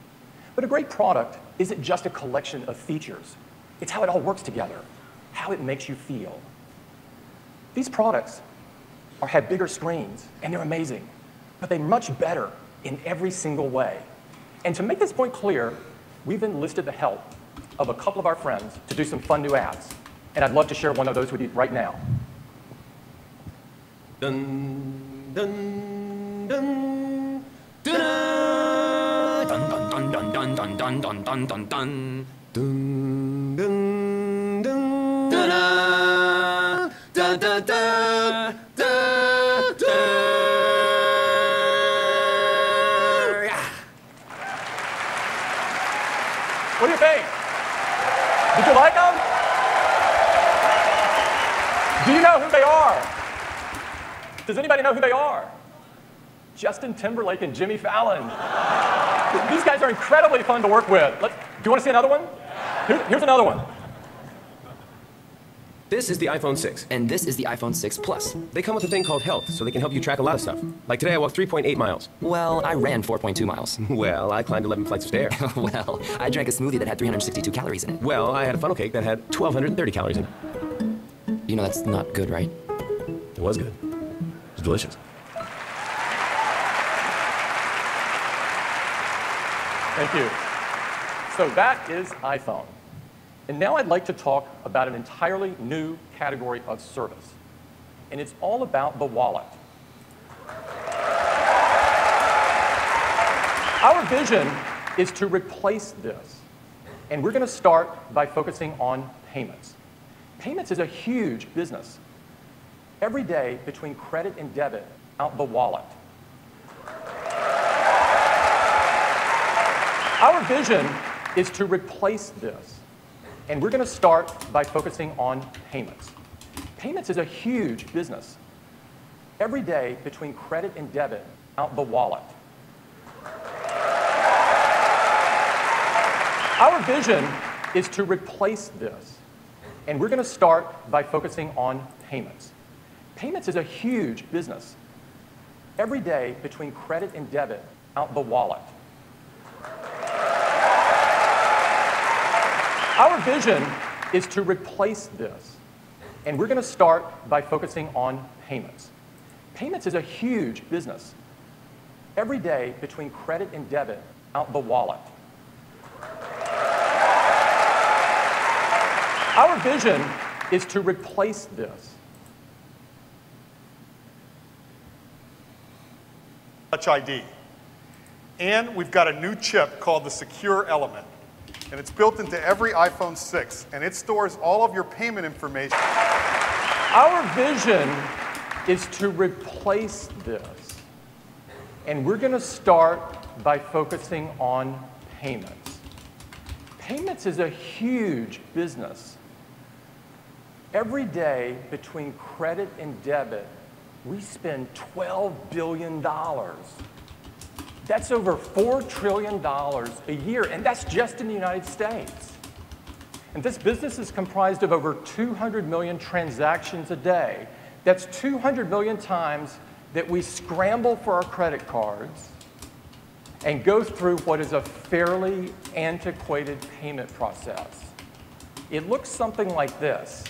But a great product isn't just a collection of features. It's how it all works together, how it makes you feel. These products have bigger screens, and they're amazing, but they're much better in every single way. And to make this point clear, we've enlisted the help of a couple of our friends to do some fun new ads. And I'd love to share one of those with you right now. Dun dun dun dun dun dun dun dun dun dun dun dun dun dun dun dun dun dun dun dun What do you think? Did you like them? Do you know who they are? Does anybody know who they are? Justin Timberlake and Jimmy Fallon. These guys are incredibly fun to work with. Do you want to see another one? Here's another one. This is the iPhone 6. And this is the iPhone 6 Plus. They come with a thing called Health, so they can help you track a lot of stuff. Like today I walked 3.8 miles. Well, I ran 4.2 miles. Well, I climbed 11 flights of stairs. Well, I drank a smoothie that had 362 calories in it. Well, I had a funnel cake that had 1,230 calories in it. You know that's not good, right? It was good. It's delicious. Thank you. So that is iPhone. And now I'd like to talk about an entirely new category of service. And it's all about the wallet. Our vision is to replace this. And we're going to start by focusing on payments. Payments is a huge business. Every day between credit and debit, out the wallet. Our vision is to replace this. And we're going to start by focusing on payments. Payments is a huge business. Every day between credit and debit, out the wallet. Our vision is to replace this. And we're going to start by focusing on payments. Payments is a huge business. Every day between credit and debit, out the wallet. Our vision is to replace this. And we're going to start by focusing on payments. Payments is a huge business. Every day between credit and debit, out the wallet. Our vision is to replace this. Touch ID. And we've got a new chip called the Secure Element. And it's built into every iPhone 6, and it stores all of your payment information. Our vision is to replace this. And we're going to start by focusing on payments. Payments is a huge business. Every day between credit and debit, we spend $12 billion. That's over $4 trillion a year, and that's just in the United States. And this business is comprised of over 200 million transactions a day. That's 200 million times that we scramble for our credit cards and go through what is a fairly antiquated payment process. It looks something like this.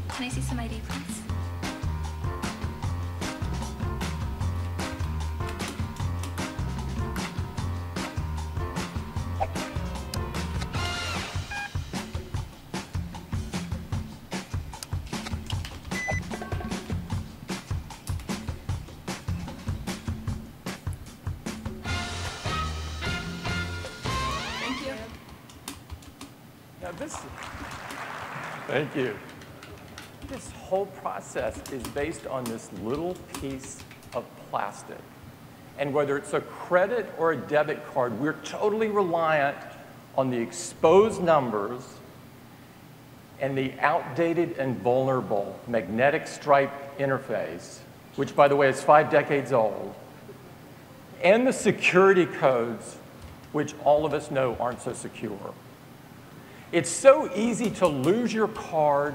Can I see some ID, please? Now thank you. This whole process is based on this little piece of plastic. And whether it's a credit or a debit card, we're totally reliant on the exposed numbers and the outdated and vulnerable magnetic stripe interface, which, by the way, is 5 decades old, and the security codes, which all of us know aren't so secure. It's so easy to lose your card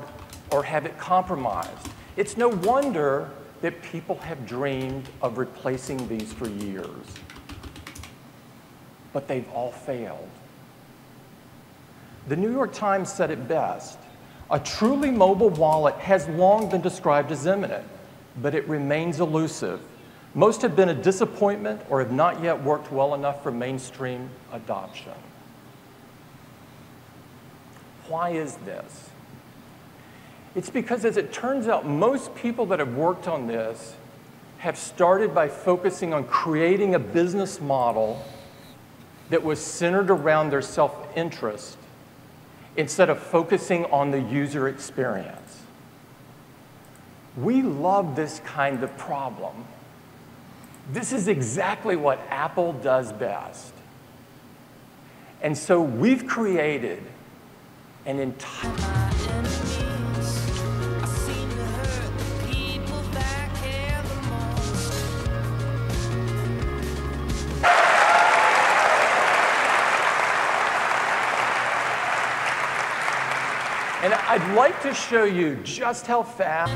or have it compromised. It's no wonder that people have dreamed of replacing these for years. But they've all failed. The New York Times said it best. A truly mobile wallet has long been described as imminent, but it remains elusive. Most have been a disappointment or have not yet worked well enough for mainstream adoption. Why is this? It's because, as it turns out, most people that have worked on this have started by focusing on creating a business model that was centered around their self-interest instead of focusing on the user experience. We love this kind of problem. This is exactly what Apple does best. And so we've created an entire... And I'd like to show you just how fast.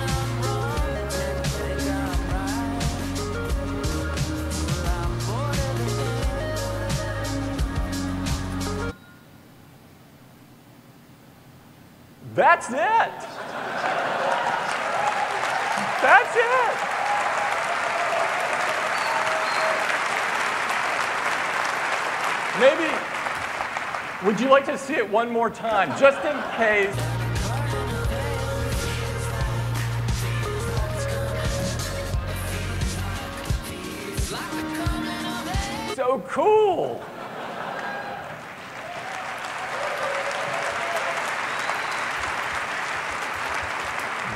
That's it. That's it. Maybe, would you like to see it one more time, just in case? So cool.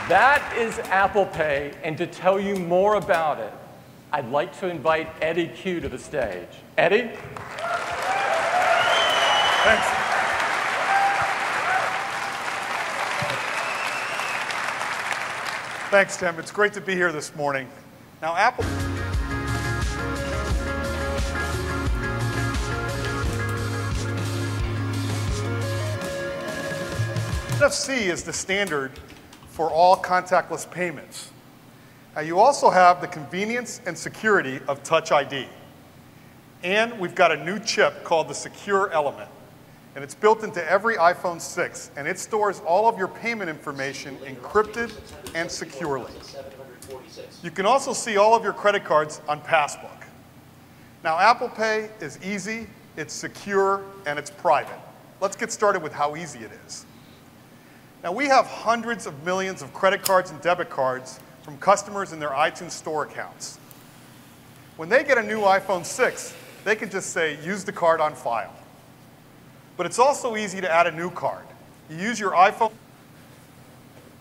That is Apple Pay, and to tell you more about it, I'd like to invite Eddie Q to the stage. Eddie? Thanks. Thanks, Tim. It's great to be here this morning. Now, Apple... NFC is the standard for all contactless payments. Now, you also have the convenience and security of Touch ID. And we've got a new chip called the Secure Element. And it's built into every iPhone 6, and it stores all of your payment information encrypted and securely. You can also see all of your credit cards on Passbook. Now, Apple Pay is easy, it's secure, and it's private. Let's get started with how easy it is. Now, we have hundreds of millions of credit cards and debit cards from customers in their iTunes Store accounts. When they get a new iPhone 6, they can just say, use the card on file. But it's also easy to add a new card. You use your iPhone.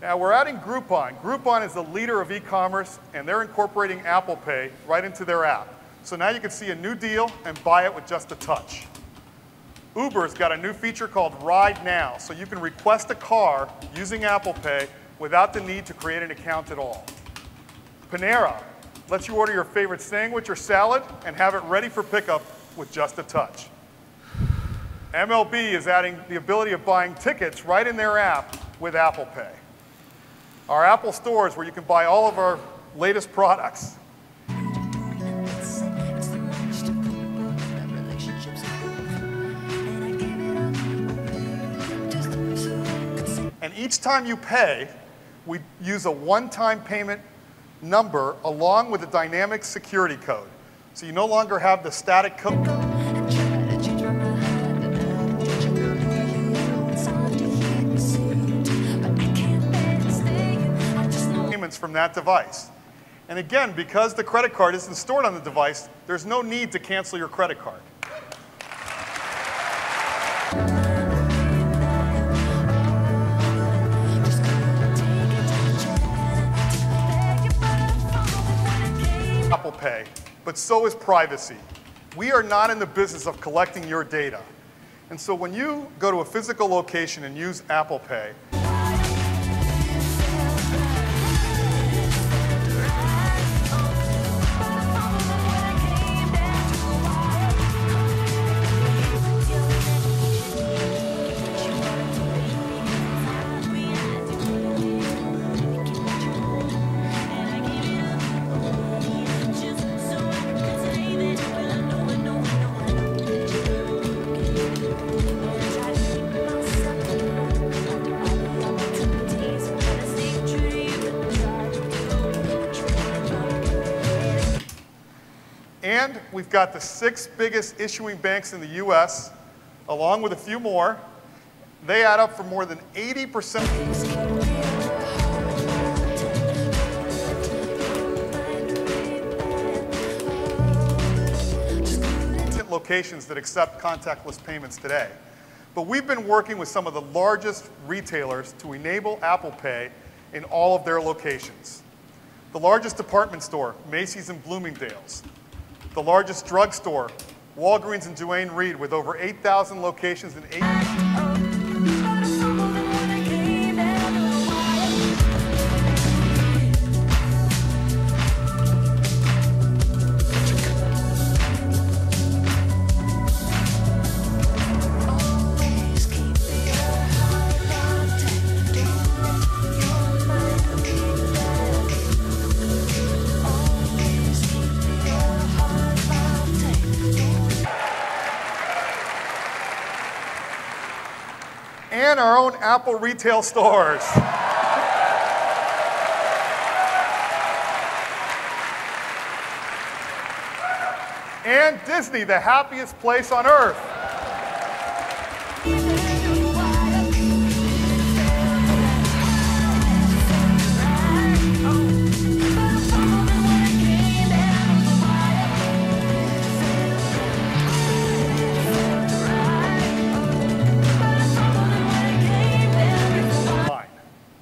Now, we're adding Groupon. Groupon is the leader of e-commerce, and they're incorporating Apple Pay right into their app. So now you can see a new deal and buy it with just a touch. Uber's got a new feature called Ride Now, so you can request a car using Apple Pay without the need to create an account at all. Panera lets you order your favorite sandwich or salad and have it ready for pickup with just a touch. MLB is adding the ability of buying tickets right in their app with Apple Pay. Our Apple stores, where you can buy all of our latest products. And each time you pay, we use a one-time payment number along with a dynamic security code. So you no longer have the static code. Payments from that device. And again, because the credit card isn't stored on the device, there's no need to cancel your credit card. but so is privacy. We are not in the business of collecting your data. And so when you go to a physical location and use Apple Pay, and we've got the 6 biggest issuing banks in the US, along with a few more. They add up for more than 80% locations that accept contactless payments today. But we've been working with some of the largest retailers to enable Apple Pay in all of their locations. The largest department store, Macy's and Bloomingdale's. The largest drugstore, Walgreens and Duane Reade, with over 8,000 locations in 8. And our own Apple retail stores. And Disney, the happiest place on earth.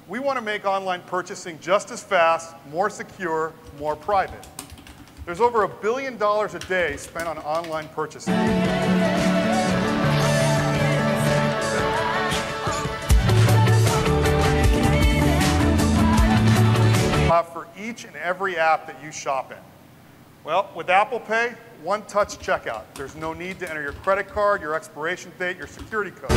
We want to make online purchasing just as fast, more secure, more private. There's over $1 billion a day spent on online purchasing. For each and every app that you shop in. Well, with Apple Pay, one-touch checkout. There's no need to enter your credit card, your expiration date, your security code.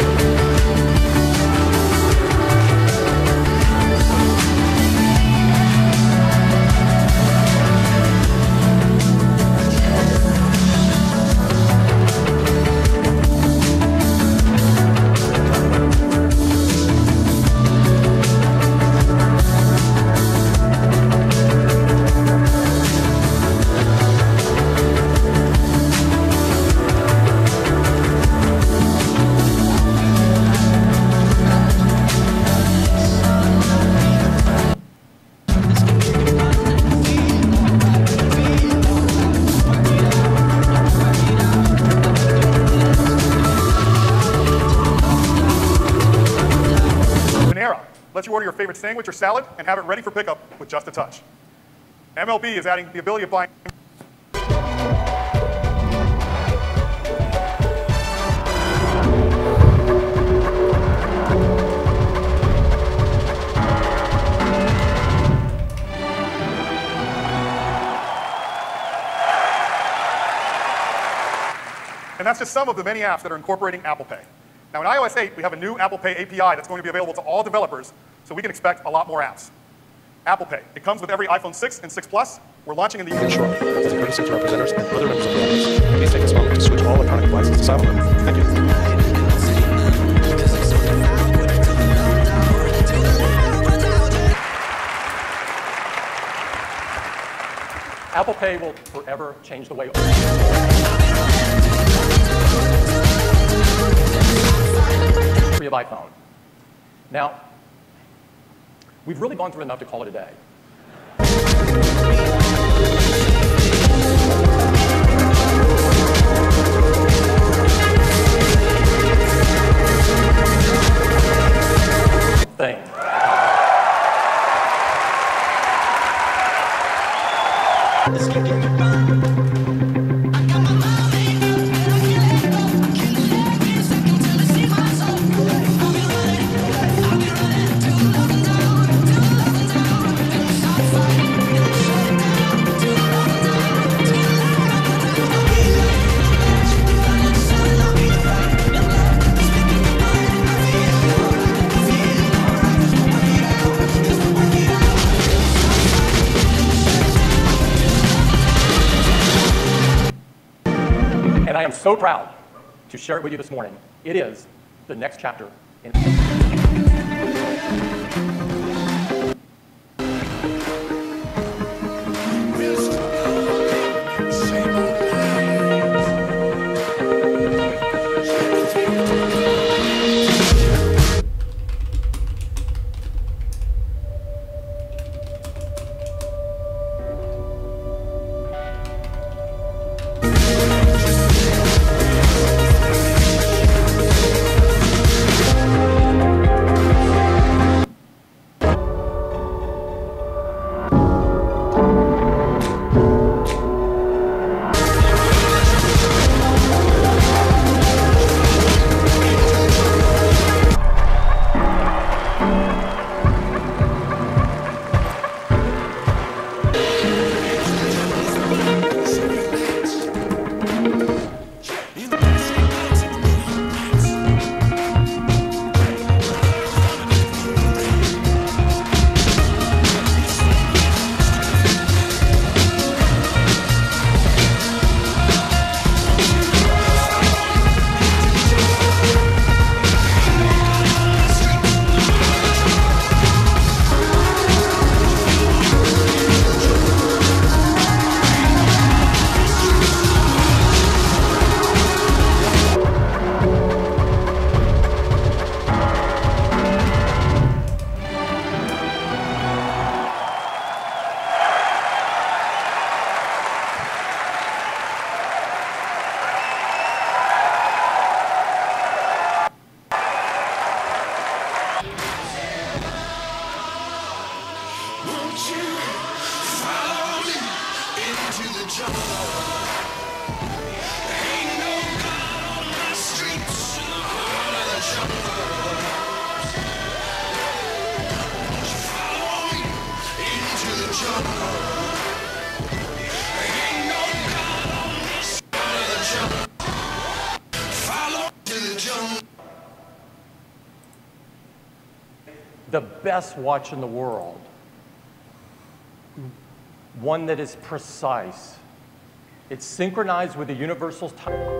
Let you order your favorite sandwich or salad and have it ready for pickup with just a touch. MLB is adding the ability of buying. And that's just some of the many apps that are incorporating Apple Pay. Now in iOS 8, we have a new Apple Pay API that's going to be available to all developers, so we can expect a lot more apps. Apple Pay. It comes with every iPhone 6 and 6 Plus. We're launching in the UK. Sure. The 36 representatives and other members of the audience, please take this moment to switch all electronic devices to silent mode. Thank you. Apple Pay will forever change the way of iPhone. Now, we've really gone through enough to call it a day. Thing. so proud to share it with you this morning. It is the next chapter in the best watch in the world, one that is precise. It's synchronized with the universal time.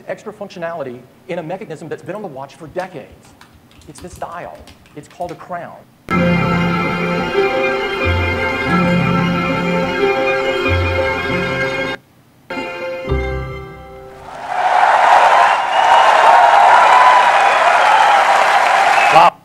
Extra functionality in a mechanism that's been on the watch for decades. It's this dial. It's called a crown. Wow.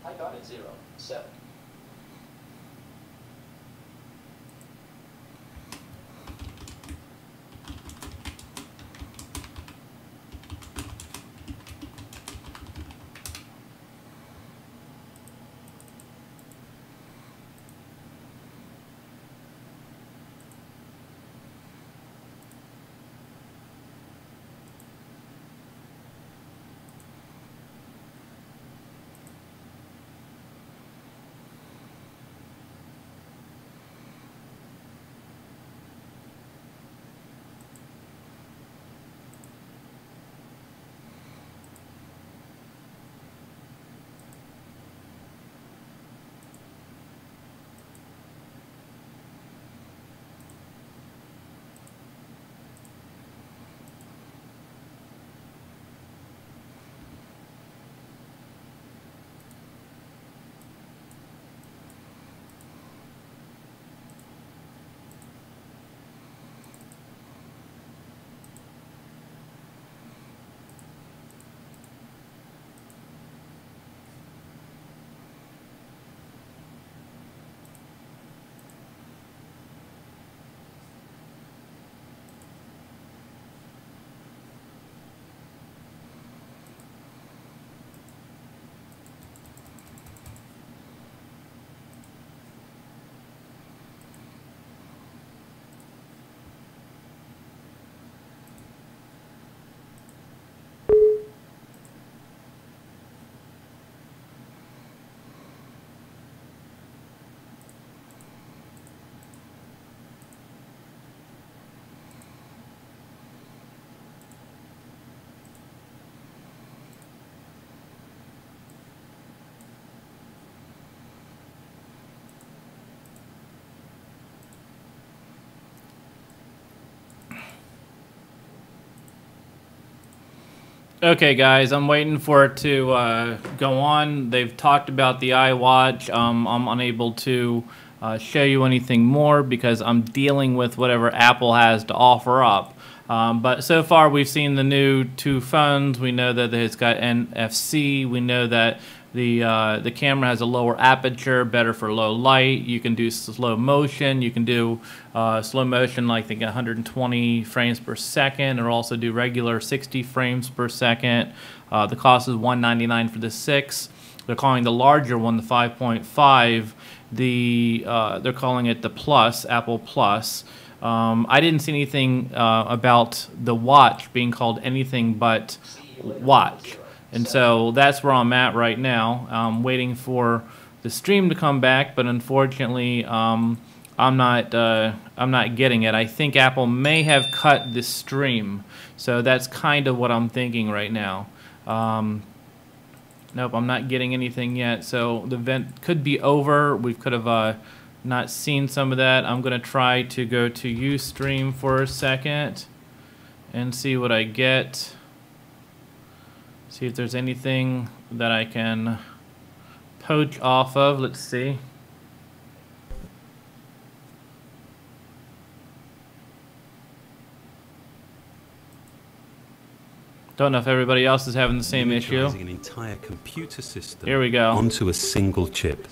I got it 0, 7. Okay, guys, I'm waiting for it to go on. They've talked about the iWatch. I'm unable to show you anything more because I'm dealing with whatever Apple has to offer up. But so far, we've seen the new 2 phones. We know that it's got NFC. We know that the camera has a lower aperture, better for low light. You can do slow motion. You can do slow motion like I think 120 frames per second, or also do regular 60 frames per second. The cost is $199 for the 6. They're calling the larger one, the 5.5, they're calling it the Plus, Apple Plus. I didn't see anything about the watch being called anything but watch. And so that's where I'm at right now. I'm waiting for the stream to come back, but unfortunately, I'm not getting it. I think Apple may have cut the stream, so that's kind of what I'm thinking right now. Nope, I'm not getting anything yet. So the event could be over. We could have not seen some of that. I'm gonna try to go to Ustream for a second and see what I get. See if there's anything that I can poach off of. Let's see. Don't know if everybody else is having the same issue. An entire computer system Here we go. Onto a single chip.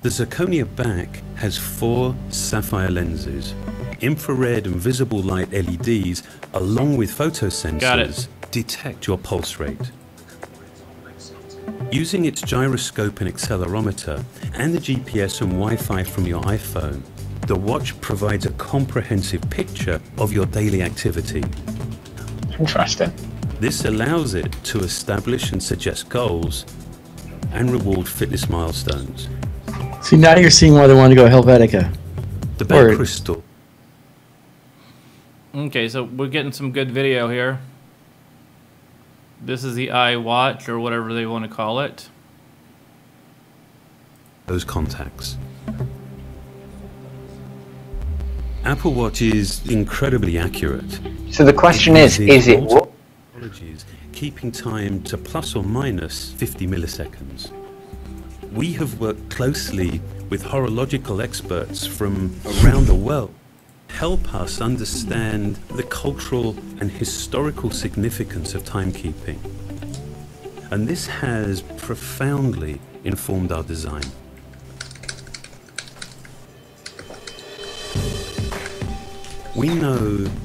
The zirconia back has 4 sapphire lenses. Infrared and visible light LEDs, along with photosensors, detect your pulse rate. Using its gyroscope and accelerometer, and the GPS and Wi-Fi from your iPhone, the watch provides a comprehensive picture of your daily activity. Interesting. This allows it to establish and suggest goals and reward fitness milestones. See, now you're seeing why they want to go Helvetica. The back crystal. Okay, so we're getting some good video here. This is the iWatch, or whatever they want to call it. Those contacts. Apple Watch is incredibly accurate. So the question is it what? Keeping time to plus or minus 50 milliseconds. We have worked closely with horological experts from around the world to help us understand the cultural and historical significance of timekeeping. And this has profoundly informed our design. We know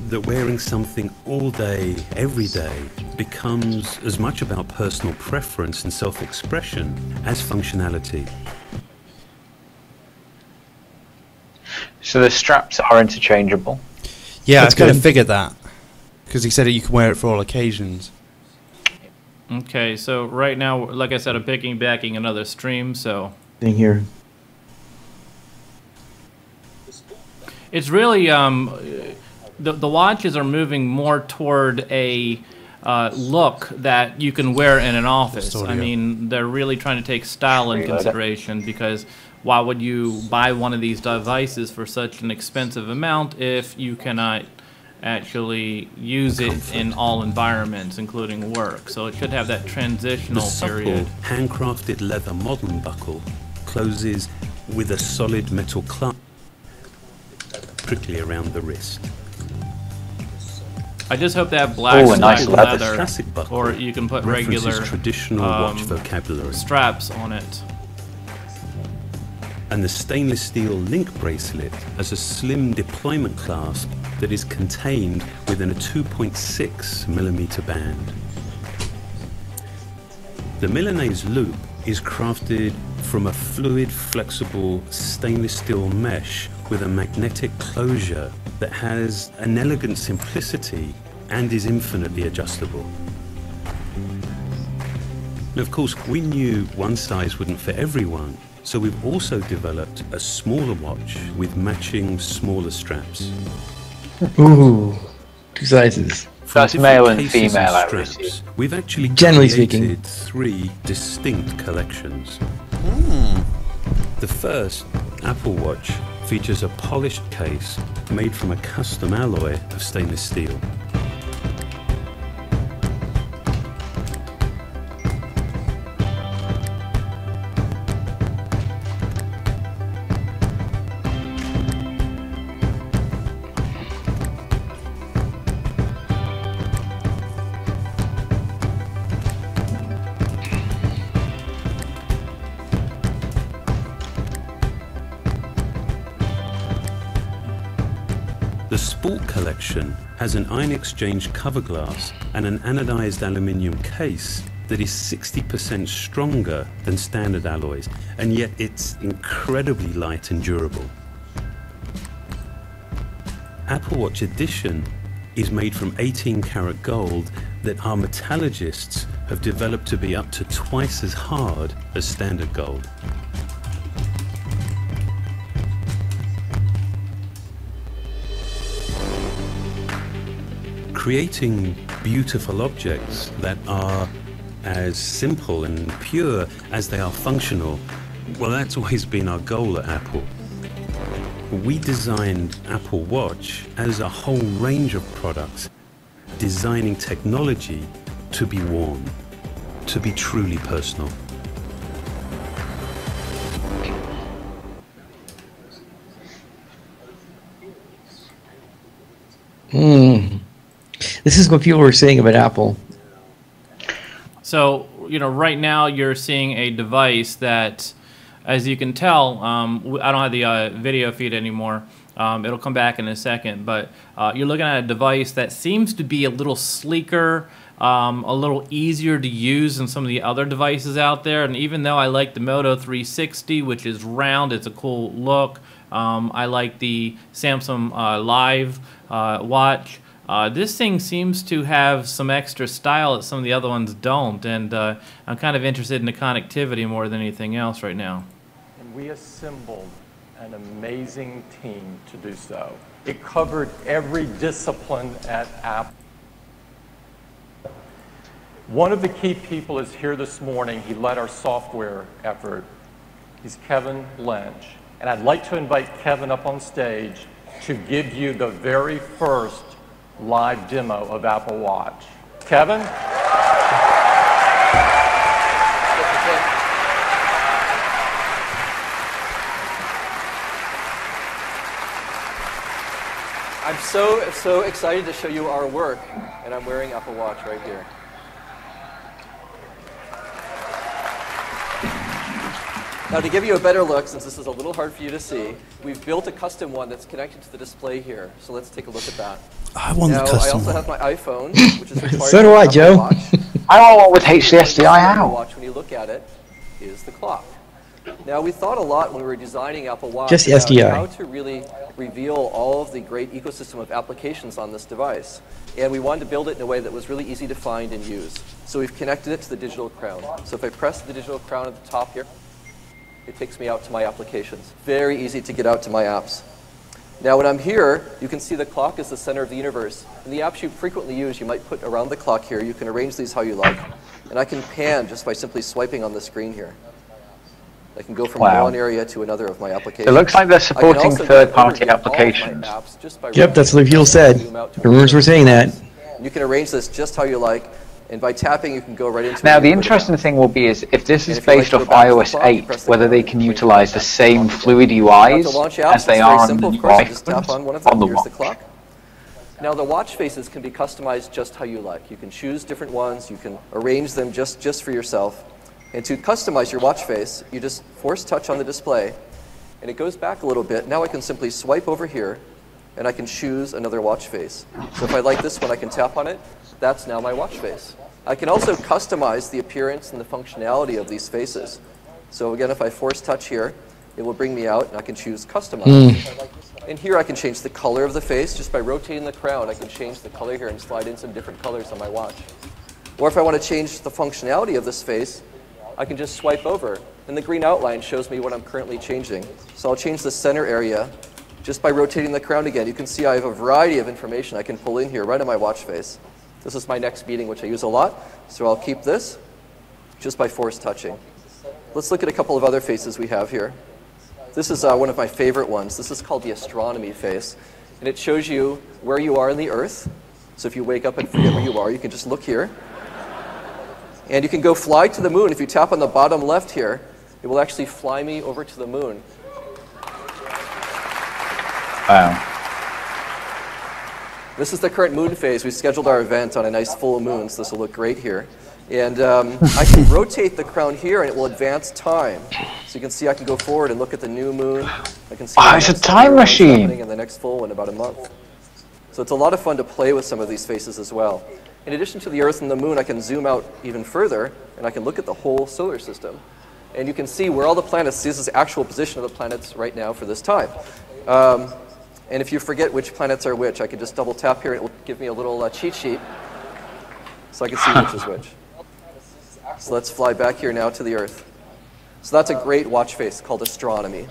that wearing something all day, every day, becomes as much about personal preference and self-expression as functionality. So the straps are interchangeable? Yeah, I kind of figured that, because he said you can wear it for all occasions. Okay, so right now, like I said, I'm backing another stream, so... Thing here. It's really, the watches are moving more toward a look that you can wear in an office. I mean, they're really trying to take style into consideration, because why would you buy one of these devices for such an expensive amount if you cannot actually use it in all environments, including work? So it should have that transitional period. The supple, handcrafted leather modern buckle closes with a solid metal clasp prickly around the wrist. I just hope they have black nice leather, buckle or you can put regular traditional watch vocabulary straps on it. And the stainless steel link bracelet has a slim deployment clasp that is contained within a 2.6mm band. The Milanese loop is crafted from a fluid, flexible stainless steel mesh with a magnetic closure that has an elegant simplicity and is infinitely adjustable. And of course, we knew one size wouldn't fit everyone, so we've also developed a smaller watch with matching smaller straps. Ooh, 2 sizes. That's male and female, I would say. We've actually generally created speaking 3 distinct collections. The first, Apple Watch, features a polished case made from a custom alloy of stainless steel. The Sport collection has an ion exchange cover glass and an anodized aluminium case that is 60% stronger than standard alloys, and yet it's incredibly light and durable. Apple Watch Edition is made from 18-karat gold that our metallurgists have developed to be up to twice as hard as standard gold. Creating beautiful objects that are as simple and pure as they are functional, well, that's always been our goal at Apple. We designed Apple Watch as a whole range of products, designing technology to be worn, to be truly personal. This is what people were saying about Apple. So, you know, right now you're seeing a device that, as you can tell, I don't have the video feed anymore. It'll come back in a second, but you're looking at a device that seems to be a little sleeker, a little easier to use than some of the other devices out there. And even though I like the Moto 360, which is round, it's a cool look. I like the Samsung Live watch. This thing seems to have some extra style that some of the other ones don't, and I'm kind of interested in the connectivity more than anything else right now. And we assembled an amazing team to do so. It covered every discipline at Apple. One of the key people is here this morning. He led our software effort. He's Kevin Lynch. And I'd like to invite Kevin up on stage to give you the very first live demo of Apple Watch. Kevin? I'm so excited to show you our work, and I'm wearing Apple Watch right here. Now to give you a better look, since this is a little hard for you to see, we've built a custom one that's connected to the display here. So let's take a look at that. I want now, the custom I also one. have my iPhone, which is required. So do I, Joe. Watch. I want one with HDSDI out. Watch when you look at it is the clock. Now we thought a lot when we were designing Apple Watch Just about SDI. how to really reveal all of the great ecosystem of applications on this device. And we wanted to build it in a way that was really easy to find and use. So we've connected it to the digital crown. So if I press the digital crown at the top here, it takes me out to my applications. Very easy to get out to my apps. Now when I'm here, you can see the clock is the center of the universe. And the apps you frequently use, you might put around the clock here. You can arrange these how you like. And I can pan just by simply swiping on the screen here. I can go from one area to another of my applications. It looks like they're supporting third-party applications. Yep, that's what Vule said. The rumors were saying that. You can arrange this just how you like. And by tapping, you can go right into Now, the interesting thing will be is if this is based off iOS 8, whether they can utilize the same fluid UIs as they are on the new iPhones on the watch. Now, the watch faces can be customized just how you like. You can choose different ones. You can arrange them just for yourself. And to customize your watch face, you just force touch on the display, and it goes back a little bit. Now I can simply swipe over here, and I can choose another watch face. So if I like this one, I can tap on it. That's now my watch face. I can also customize the appearance and the functionality of these faces. So again, if I force touch here, it will bring me out, and I can choose customize. And here I can change the color of the face. Just by rotating the crown, I can change the color here and slide in some different colors on my watch. Or if I want to change the functionality of this face, I can just swipe over, and the green outline shows me what I'm currently changing. So I'll change the center area just by rotating the crown again. You can see I have a variety of information I can pull in here right on my watch face. This is my next meeting, which I use a lot, so I'll keep this just by force touching. Let's look at a couple of other faces we have here. This is one of my favorite ones. This is called the astronomy face, and it shows you where you are in the Earth. So if you wake up and forget where you are, you can just look here. And you can go fly to the moon. If you tap on the bottom left here, it will actually fly me over to the moon. Wow. This is the current moon phase. We scheduled our event on a nice full moon, so this will look great here. And I can rotate the crown here, and it will advance time. So you can see I can go forward and look at the new moon. I can see it's a time machine. And the next full one in about a month. So it's a lot of fun to play with some of these faces as well. In addition to the Earth and the Moon, I can zoom out even further, and I can look at the whole solar system. And you can see where all the planets, this is the actual position of the planets right now for this time. And if you forget which planets are which, I can just double tap here, and it will give me a little cheat sheet, so I can see which is which. So let's fly back here now to the Earth. So that's a great watch face called astronomy.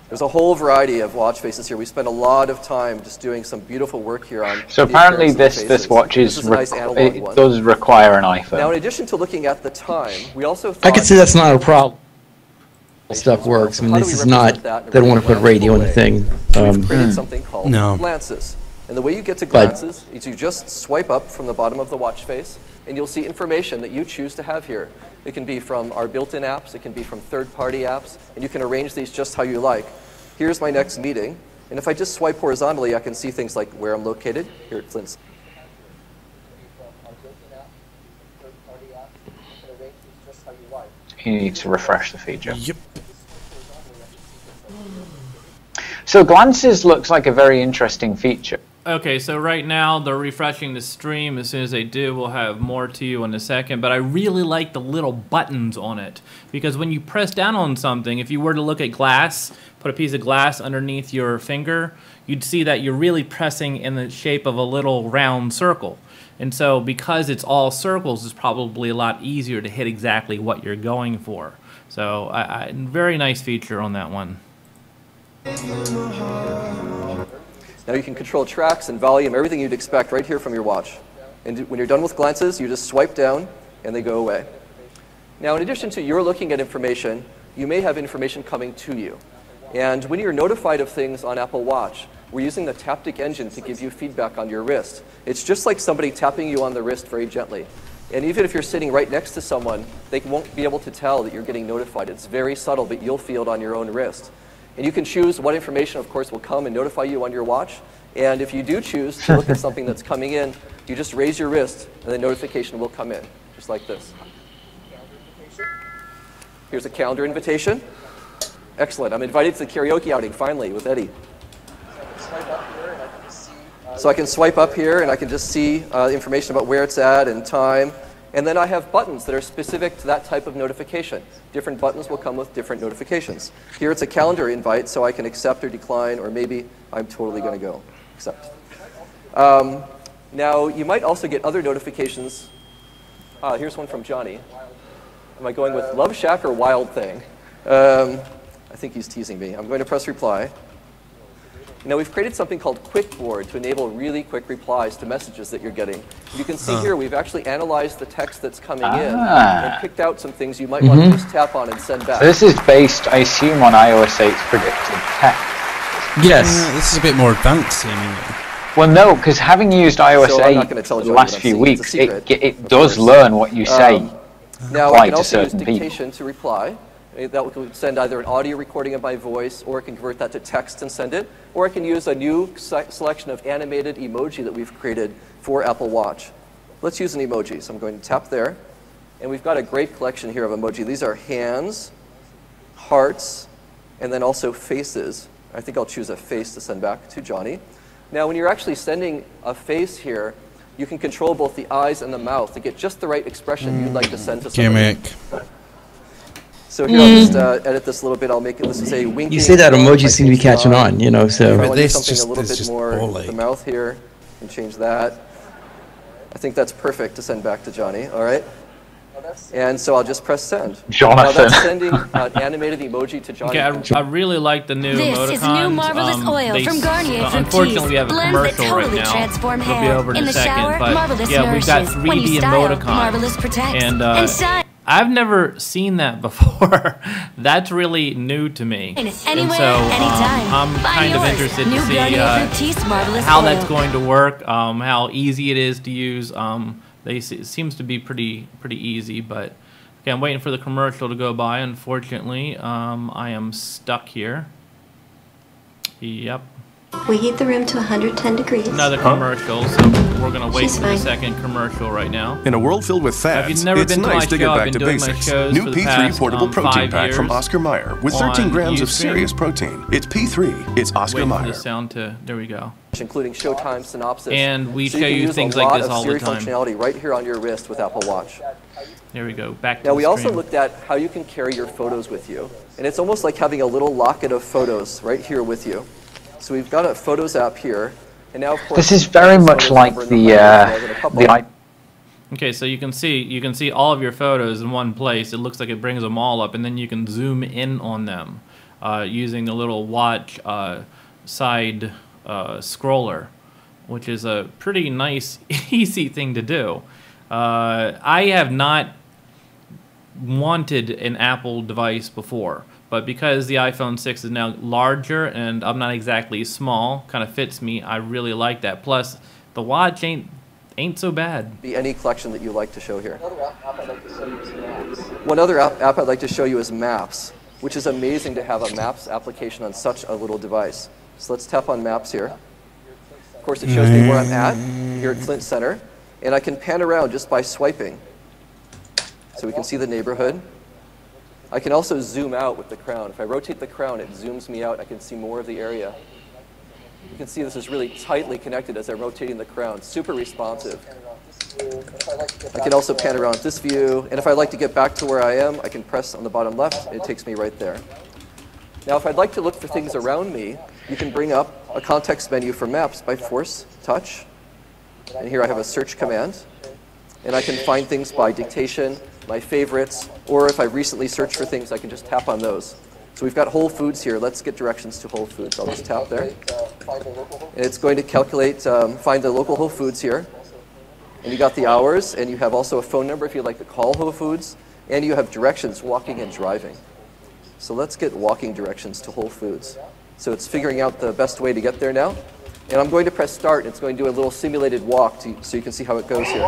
There's a whole variety of watch faces here. We spend a lot of time just doing some beautiful work here on. So apparently this watch is it does require an iPhone. Now, in addition to looking at the time, we also I can see that's not a problem. Stuff works. I mean, this is not. They don't want to put radio in the thing. We've created something called glances. And the way you get to glances is you just swipe up from the bottom of the watch face, and you'll see information that you choose to have here. It can be from our built-in apps, it can be from third-party apps, and you can arrange these just how you like. Here's my next meeting, and if I just swipe horizontally, I can see things like where I'm located. Here at Flint's. You need to refresh the feature. Yep. So glances looks like a very interesting feature. Okay, so right now they're refreshing the stream. As soon as they do, we'll have more to you in a second. But I really like the little buttons on it, because when you press down on something, if you were to look at glass, put a piece of glass underneath your finger, you'd see that you're really pressing in the shape of a little round circle. And so because it's all circles, it's probably a lot easier to hit exactly what you're going for. So very nice feature on that one. Now you can control tracks and volume, everything you'd expect right here from your watch. And when you're done with glances, you just swipe down and they go away. Now in addition to you're looking at information, you may have information coming to you. And when you're notified of things on Apple Watch, we're using the Taptic engine to give you feedback on your wrist. It's just like somebody tapping you on the wrist very gently. And even if you're sitting right next to someone, they won't be able to tell that you're getting notified. It's very subtle, but you'll feel it on your own wrist. And you can choose what information, of course, will come and notify you on your watch. And if you do choose to look at something that's coming in, you just raise your wrist, and the notification will come in, just like this. Here's a calendar invitation. Excellent. I'm invited to the karaoke outing, finally, with Eddie. So I can swipe up here and I can just see information about where it's at and time. And then I have buttons that are specific to that type of notification. Different buttons will come with different notifications. Here it's a calendar invite, so I can accept or decline, or maybe I'm totally going to go accept. Now, you might also get other notifications. Here's one from Johnny. Am I going with Love Shack or Wild Thing? I think he's teasing me. I'm going to press reply. Now we've created something called QuickBoard to enable really quick replies to messages that you're getting. You can see here we've actually analyzed the text that's coming in and picked out some things you might want to just tap on and send back. So this is based, I assume, on iOS 8's predicted text. Yes. This is a bit more advanced. Well, no, because having used iOS 8 for the last few weeks, it does learn what you say. Now I can also use dictation to reply. That will send either an audio recording of my voice, or it can convert that to text and send it, or I can use a new selection of animated emoji that we've created for Apple Watch. Let's use an emoji. So I'm going to tap there, and we've got a great collection here of emoji. These are hands, hearts, and then also faces. I think I'll choose a face to send back to Johnny. Now when you're actually sending a face here, you can control both the eyes and the mouth to get just the right expression you'd like to send to somebody. Gimmick. So here I'll just edit this a little bit. I'll make it, this is a winking. You say that emojis seem to be catching on, you know, so. If I want to do something a little bit more with the mouth here, and change that. I think that's perfect to send back to Johnny, all right? And so I'll just press send. Jonathan. Now that's sending an animated emoji to Johnny. Okay, I really like the new emoticons. This is new marvelous oil from Garnier Fructis. Unfortunately, we have a commercial totally right now. transform It'll be hair. over in the a second, shower, but marvelous yeah, we've got 3D emoticons. Marvelous protects. And shine. I've never seen that before. That's really new to me. Anywhere, and so I'm kind of interested to see how that's going to work, how easy it is to use. It seems to be pretty easy, but okay, I'm waiting for the commercial to go by. Unfortunately, I am stuck here. Yep. We heat the room to 110 degrees. Another commercial, so we're going to wait for the second commercial right now. In a world filled with fads, it's nice to get back to basics. New P3 Portable Protein Pack from Oscar Mayer with 13 grams of serious protein. It's P3. It's Oscar Mayer. Wait for the sound to, there we go. Including Showtime, Synopsis. And we so show you things like this all the time. Functionality right here on your wrist with Apple Watch. There we go, back to Now the we also screen. looked at how you can carry your photos with you. And it's almost like having a little locket of photos right here with you. So we've got a Photos app here, and now of course this is very much like the Okay, so you can see all of your photos in one place. It looks like it brings them all up, and then you can zoom in on them using the little watch side scroller, which is a pretty nice, easy thing to do. I have not wanted an Apple device before. But because the iPhone 6 is now larger and I'm not exactly small, kind of fits me, I really like that. Plus, the watch ain't so bad. Be any collection that you like to show here. One other app I'd like to show you is Maps, which is amazing to have a Maps application on such a little device. So let's tap on Maps here. Of course, it shows me where I'm at here at Flint Center, and I can pan around just by swiping. So we can see the neighborhood. I can also zoom out with the crown. If I rotate the crown, it zooms me out. I can see more of the area. You can see this is really tightly connected as I'm rotating the crown. Super responsive. I can also pan around this view. And if I'd like to get back to where I am, I can press on the bottom left, and it takes me right there. Now, if I'd like to look for things around me, you can bring up a context menu for Maps by force touch. And here I have a search command. And I can find things by dictation, my favorites, or if I recently searched for things, I can just tap on those. So we've got Whole Foods here. Let's get directions to Whole Foods. I'll just tap there. And it's going to calculate, find the local Whole Foods here. And you got the hours, and you have also a phone number if you'd like to call Whole Foods, and you have directions, walking and driving. So let's get walking directions to Whole Foods. So it's figuring out the best way to get there now. And I'm going to press start. It's going to do a little simulated walk so you can see how it goes here.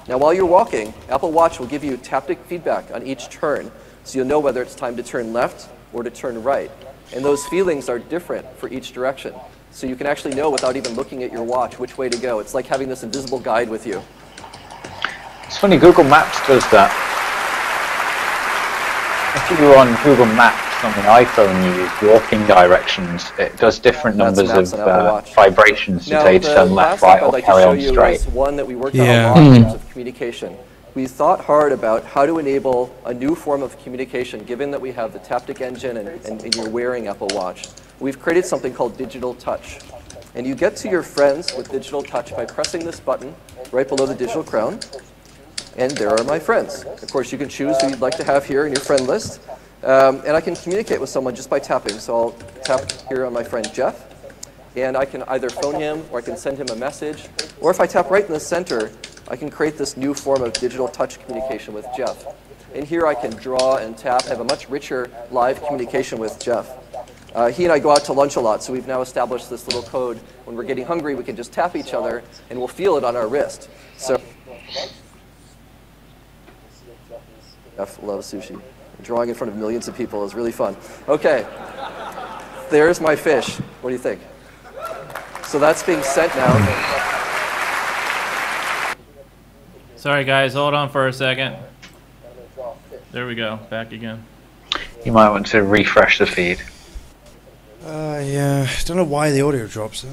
Now while you're walking, Apple Watch will give you taptic feedback on each turn, so you'll know whether it's time to turn left or to turn right. And those feelings are different for each direction. So you can actually know without even looking at your watch which way to go. It's like having this invisible guide with you. It's funny, Google Maps does that. If you're on Google Maps on the iPhone, you use walking directions. It does different numbers of vibrations to tell you to turn left, right, or carry on straight. One that we worked on a lot in terms of communication. We thought hard about how to enable a new form of communication, given that we have the Taptic engine and you're wearing Apple Watch. We've created something called digital touch. And you get to your friends with digital touch by pressing this button right below the digital crown. And there are my friends. Of course, you can choose who you'd like to have here in your friend list. And I can communicate with someone just by tapping. So I'll tap here on my friend Jeff. And I can either phone him or I can send him a message. Or if I tap right in the center, I can create this new form of digital touch communication with Jeff. And here I can draw and tap, have a much richer live communication with Jeff. He and I go out to lunch a lot, so we've now established this little code. When we're getting hungry, we can just tap each other, and we'll feel it on our wrist. So Jeff loves sushi. Drawing in front of millions of people is really fun. Okay, there's my fish. What do you think? So that's being sent now. Sorry guys, hold on for a second. There we go, back again. You might want to refresh the feed. Yeah, I don't know why the audio drops out.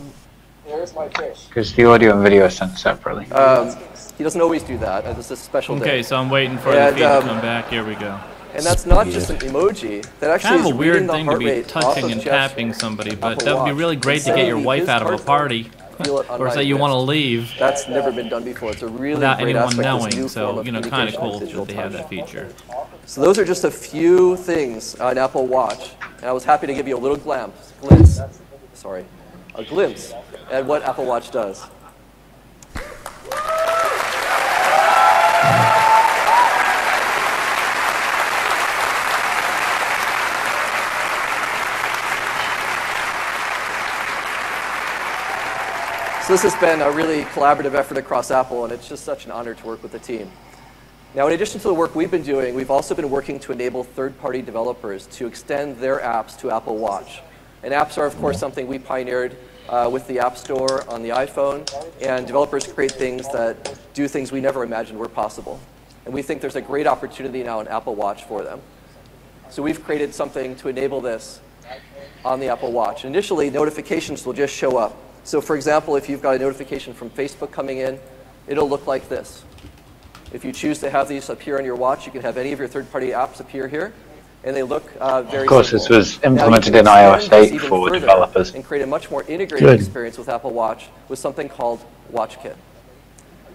There's my fish. Because the audio and video are sent separately. He doesn't always do that. This is a special day. Okay, so I'm waiting for the feed to come back. Here we go. And that's not just an emoji. That actually kind of is a weird the thing to be touching and tapping somebody, but that would be really great to get your wife out of a party. Or say you want to leave. That's never been done before. It's a really without great anyone aspect, knowing. So kind of cool that they have that feature. So those are just a few things on Apple Watch, and I was happy to give you a little glimpse at what Apple Watch does. So this has been a really collaborative effort across Apple, and it's just such an honor to work with the team. Now, in addition to the work we've been doing, we've also been working to enable third-party developers to extend their apps to Apple Watch. And apps are, of course, something we pioneered with the App Store on the iPhone, and developers create things that do things we never imagined were possible. And we think there's a great opportunity now in Apple Watch for them. So we've created something to enable this on the Apple Watch. Initially, notifications will just show up. So for example, if you've got a notification from Facebook coming in, it'll look like this. If you choose to have these appear on your watch, you can have any of your third-party apps appear here, and they look very Of course, simple. this was implemented in iOS 8 for developers. And create a much more integrated experience with Apple Watch with something called WatchKit.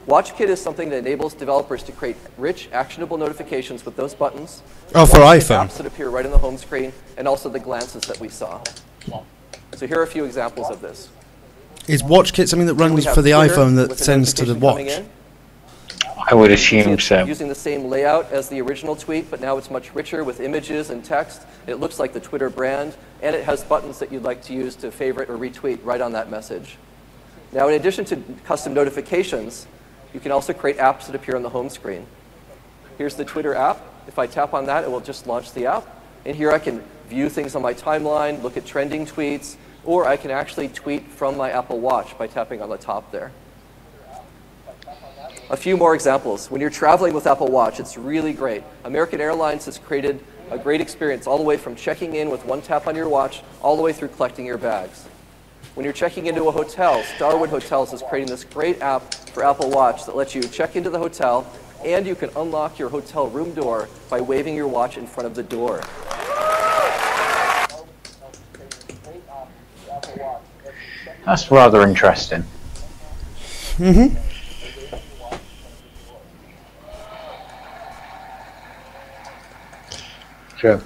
WatchKit is something that enables developers to create rich, actionable notifications with those buttons. Oh, for iPhone. Apps that appear right on the home screen, and also the glances that we saw. So here are a few examples of this. Is WatchKit something that runs for the iPhone that sends to the watch? I would assume so. Using the same layout as the original tweet, but now it's much richer with images and text. It looks like the Twitter brand, and it has buttons that you'd like to use to favorite or retweet right on that message. Now, in addition to custom notifications, you can also create apps that appear on the home screen. Here's the Twitter app. If I tap on that, it will just launch the app. And here I can view things on my timeline, look at trending tweets, or I can actually tweet from my Apple Watch by tapping on the top there. A few more examples. When you're traveling with Apple Watch, it's really great. American Airlines has created a great experience all the way from checking in with one tap on your watch all the way through collecting your bags. When you're checking into a hotel, Starwood Hotels is creating this great app for Apple Watch that lets you check into the hotel, and you can unlock your hotel room door by waving your watch in front of the door. That's rather interesting. Mm-hmm. Sure.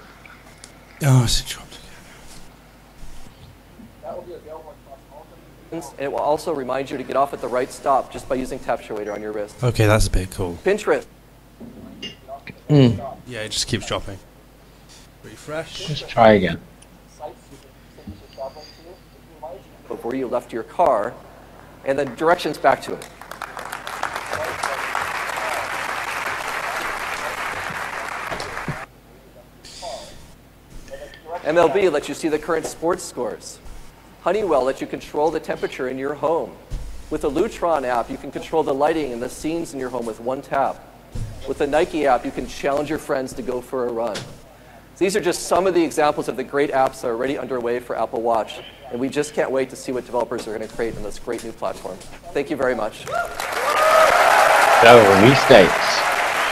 Oh, it's a drop. And it will also remind you to get off at the right stop just by using Tap Show Waiter on your wrist. Okay, that's a bit cool. Pinterest. Yeah, it just keeps dropping. Refresh. Let's try again. Before you left your car, and then directions back to it. MLB lets you see the current sports scores. Honeywell lets you control the temperature in your home. With the Lutron app, you can control the lighting and the scenes in your home with one tap. With the Nike app, you can challenge your friends to go for a run. These are just some of the examples of the great apps that are already underway for Apple Watch, and we just can't wait to see what developers are going to create on this great new platform. Thank you very much. So, restates.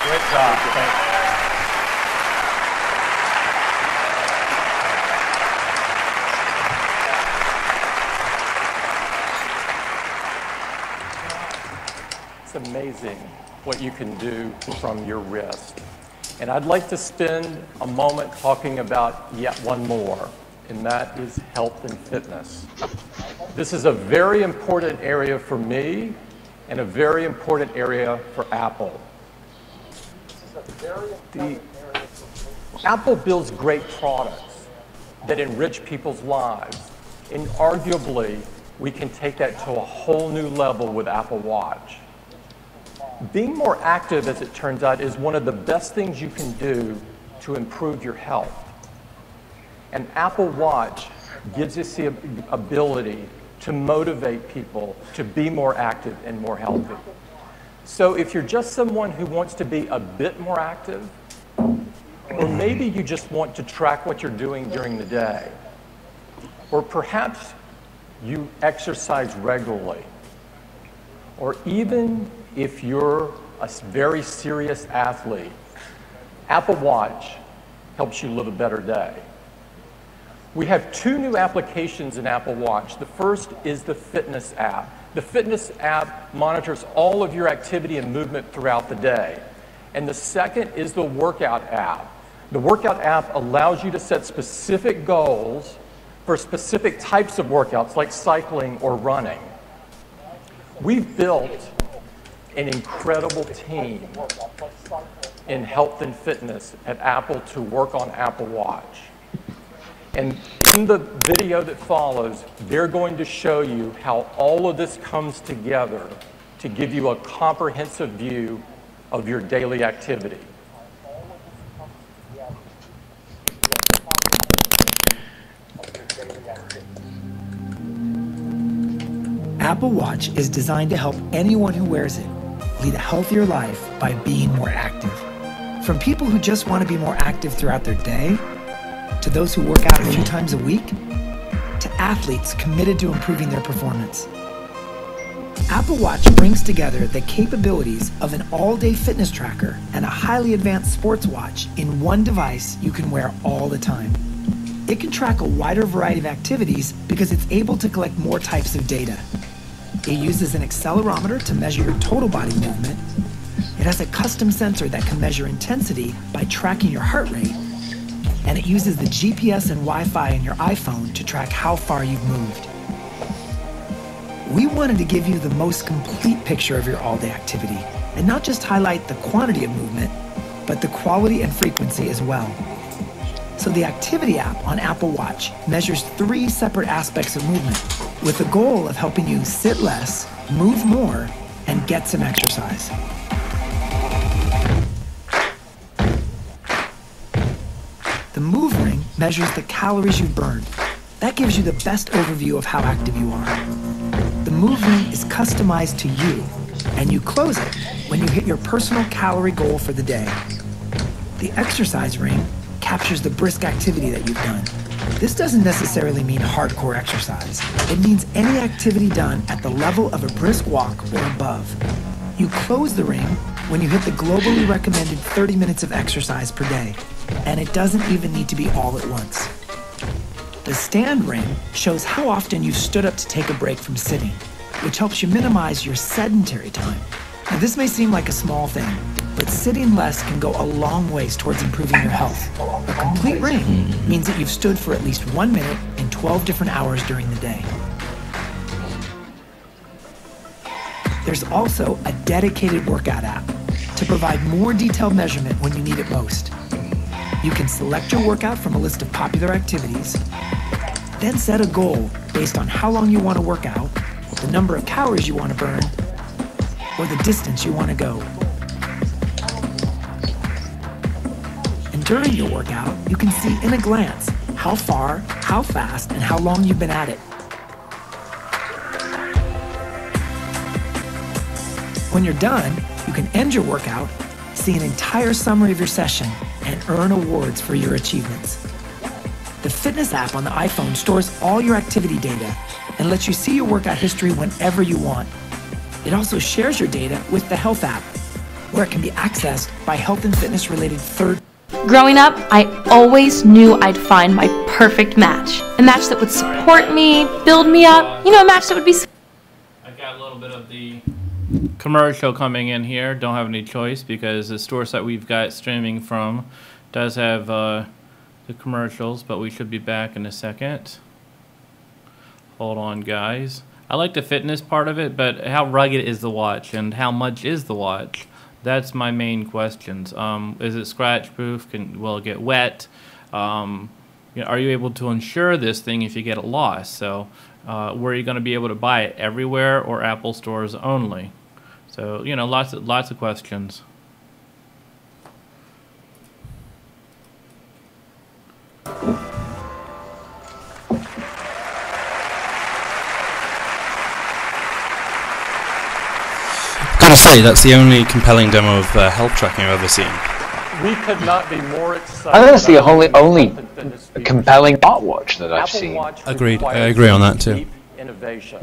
Great job. Thanks. It's amazing what you can do from your wrist. And I'd like to spend a moment talking about yet one more, and that is health and fitness. This is a very important area for me and a very important area for Apple. Apple builds great products that enrich people's lives, and arguably, we can take that to a whole new level with Apple Watch. Being more active, as it turns out, is one of the best things you can do to improve your health. And Apple Watch gives us the ability to motivate people to be more active and more healthy. So if you're just someone who wants to be a bit more active, or maybe you just want to track what you're doing during the day, or perhaps you exercise regularly, or even if you're a very serious athlete, Apple Watch helps you live a better day. We have two new applications in Apple Watch. The first is the Fitness app. The Fitness app monitors all of your activity and movement throughout the day. And the second is the Workout app. The Workout app allows you to set specific goals for specific types of workouts like cycling or running. We've built an incredible team in health and fitness at Apple to work on Apple Watch. And in the video that follows, they're going to show you how all of this comes together to give you a comprehensive view of your daily activity. Apple Watch is designed to help anyone who wears it lead a healthier life by being more active. From people who just want to be more active throughout their day, to those who work out a few times a week, to athletes committed to improving their performance. Apple Watch brings together the capabilities of an all-day fitness tracker and a highly advanced sports watch in one device you can wear all the time. It can track a wider variety of activities because it's able to collect more types of data. It uses an accelerometer to measure your total body movement. It has a custom sensor that can measure intensity by tracking your heart rate. And it uses the GPS and Wi-Fi in your iPhone to track how far you've moved. We wanted to give you the most complete picture of your all-day activity, and not just highlight the quantity of movement, but the quality and frequency as well. So the Activity app on Apple Watch measures 3 separate aspects of movement, with the goal of helping you sit less, move more, and get some exercise. The Move Ring measures the calories you've burned. That gives you the best overview of how active you are. The Move Ring is customized to you, and you close it when you hit your personal calorie goal for the day. The Exercise Ring captures the brisk activity that you've done. This doesn't necessarily mean hardcore exercise. It means any activity done at the level of a brisk walk or above. You close the ring when you hit the globally recommended 30 minutes of exercise per day, and it doesn't even need to be all at once. The Stand Ring shows how often you've stood up to take a break from sitting, which helps you minimize your sedentary time. Now, this may seem like a small thing, but sitting less can go a long ways towards improving your health. A complete ring means that you've stood for at least 1 minute in 12 different hours during the day. There's also a dedicated workout app to provide more detailed measurement when you need it most. You can select your workout from a list of popular activities, then set a goal based on how long you want to work out, the number of calories you want to burn, or the distance you want to go. And during your workout, you can see in a glance how far, how fast, and how long you've been at it. When you're done, you can end your workout, see an entire summary of your session, and earn awards for your achievements. The fitness app on the iPhone stores all your activity data and lets you see your workout history whenever you want. It also shares your data with the Health app, where it can be accessed by health and fitness related third. Growing up, I always knew I'd find my perfect match. A match that would support me, build me up, a match that would be... I got a little bit of the commercial coming in here. Don't have any choice because the store site we've got streaming from does have the commercials, but we should be back in a second. Hold on, guys. I like the fitness part of it, but how rugged is the watch and how much is the watch? That's my main questions. Is it scratch proof? Will it get wet? Are you able to insure this thing if you get it lost? So where are you going to be able to buy it? Everywhere or Apple stores only? So lots of questions. Gotta say, that's the only compelling demo of health tracking I've ever seen. We could not be more excited. I think that's the only compelling smartwatch that I've seen. Agreed. I agree on that too.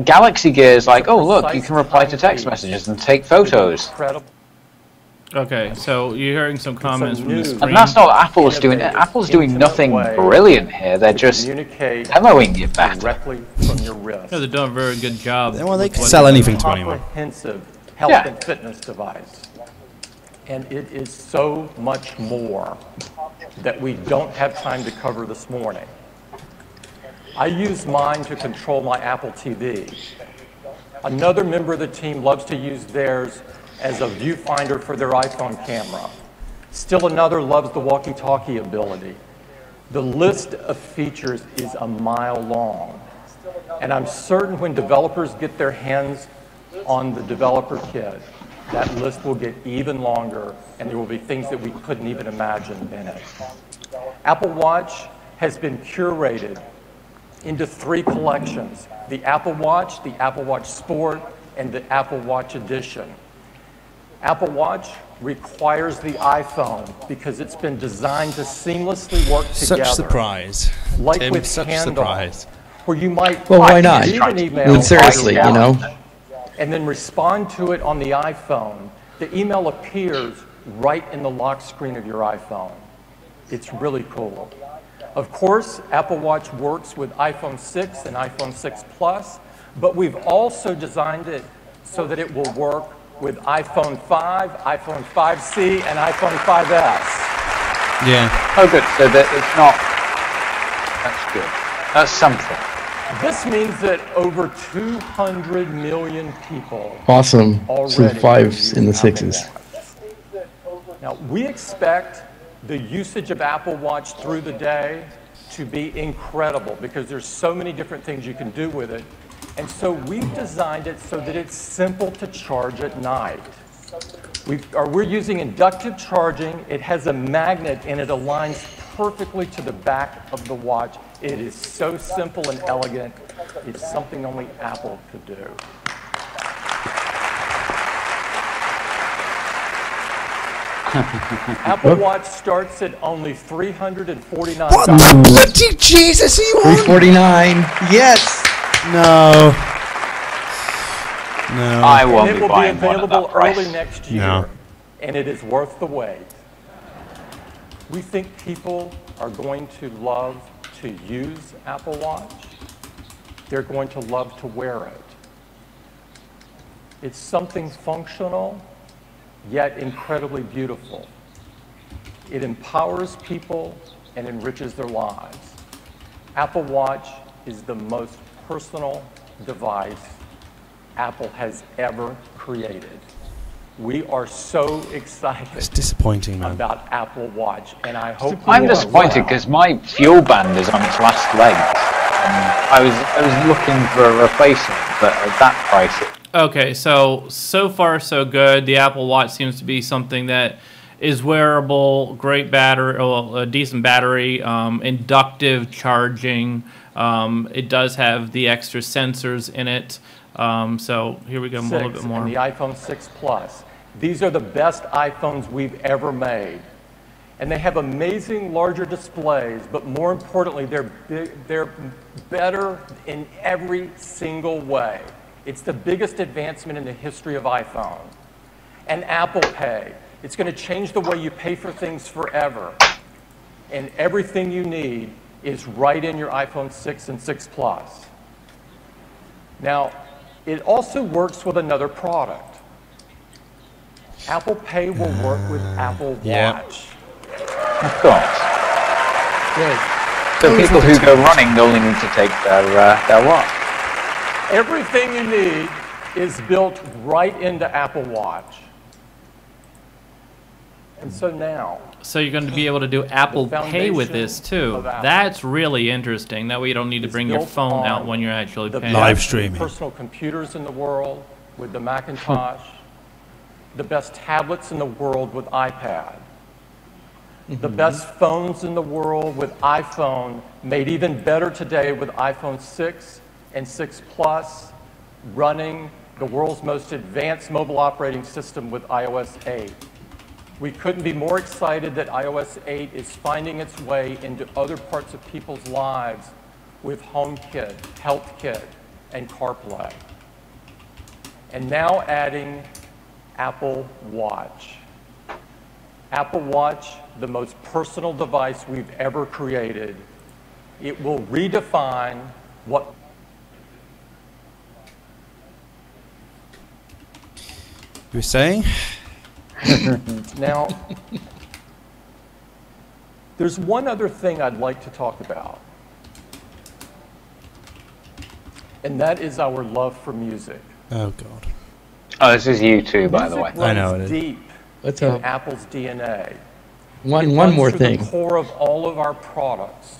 Galaxy Gear is like, oh look, you can reply to text messages and take photos. Okay, so you're hearing some comments from the screen. And that's not what Apple's doing. Apple's doing nothing brilliant here. They're just demoing it better. They're doing a very good job. Well, they can sell anything to anyone. Comprehensive health and fitness device. And it is so much more that we don't have time to cover this morning. I use mine to control my Apple TV. Another member of the team loves to use theirs as a viewfinder for their iPhone camera. Still another loves the walkie-talkie ability. The list of features is a mile long. And I'm certain when developers get their hands on the developer kit, that list will get even longer, and there will be things that we couldn't even imagine in it. Apple Watch has been curated into 3 collections: the Apple Watch Sport, and the Apple Watch Edition. Apple Watch requires the iPhone because it's been designed to seamlessly work together. Such surprise. Like Tim, with such Handoff, surprise. where you might well, why not? an email, I mean, seriously, and then respond to it on the iPhone. The email appears right in the lock screen of your iPhone. It's really cool. Of course, Apple Watch works with iPhone 6 and iPhone 6 Plus, but we've also designed it so that it will work with iPhone 5, iPhone 5C, and iPhone 5S. Yeah. Oh, good. So that it's not... That's good. That's something. This means that over 200 million people awesome. So already 5s and the 6s. Now, we expect the usage of Apple Watch through the day to be incredible because there's so many different things you can do with it. And so we've designed it so that it's simple to charge at night. We're using inductive charging. It has a magnet and it aligns perfectly to the back of the watch. It is so simple and elegant. It's something only Apple could do. Apple Watch starts at only $349. What the bloody Jesus are you on? $349. Yes. No. No. I won't And it be will be buying one at available that price. early next year. No. And it is worth the wait. We think people are going to love to use Apple Watch. They're going to love to wear it. It's something functional, yet incredibly beautiful. It empowers people and enriches their lives. Apple Watch is the most personal device Apple has ever created. We are so excited It's disappointing, man. about Apple Watch, and I hope I'm disappointed because my fuel band is on its last legs. I was looking for a replacement, but at that price. Okay, so far so good. The Apple Watch seems to be something that is wearable, great battery, a decent battery, inductive charging. It does have the extra sensors in it. So here we go, a little bit more. And the iPhone 6 Plus. These are the best iPhones we've ever made. And they have amazing larger displays, but more importantly, they're better in every single way. It's the biggest advancement in the history of iPhone. And Apple Pay, it's going to change the way you pay for things forever. And everything you need is right in your iPhone 6 and 6 Plus. Now, it also works with another product. Apple Pay will work with Apple Watch. Of course. Good. So people who go running only need to take their watch. Everything you need is built right into Apple Watch. And so now... So you're going to be able to do Apple Pay with this too. That's really interesting. That way you don't need to bring your phone out when you're actually paying. Live streaming. Personal computers in the world with the Macintosh. The best tablets in the world with iPad. The best phones in the world with iPhone, made even better today with iPhone 6 and 6 Plus, running the world's most advanced mobile operating system with iOS 8. We couldn't be more excited that iOS 8 is finding its way into other parts of people's lives with HomeKit, HealthKit, and CarPlay. And now adding Apple Watch. Apple Watch, the most personal device we've ever created. It will redefine what... You were saying? Now, there's one other thing I'd like to talk about. And that is our love for music. Oh, God. Oh, this is you too, by the way. I know it is. Deep in Apple's DNA. One more thing. The core of all of our products.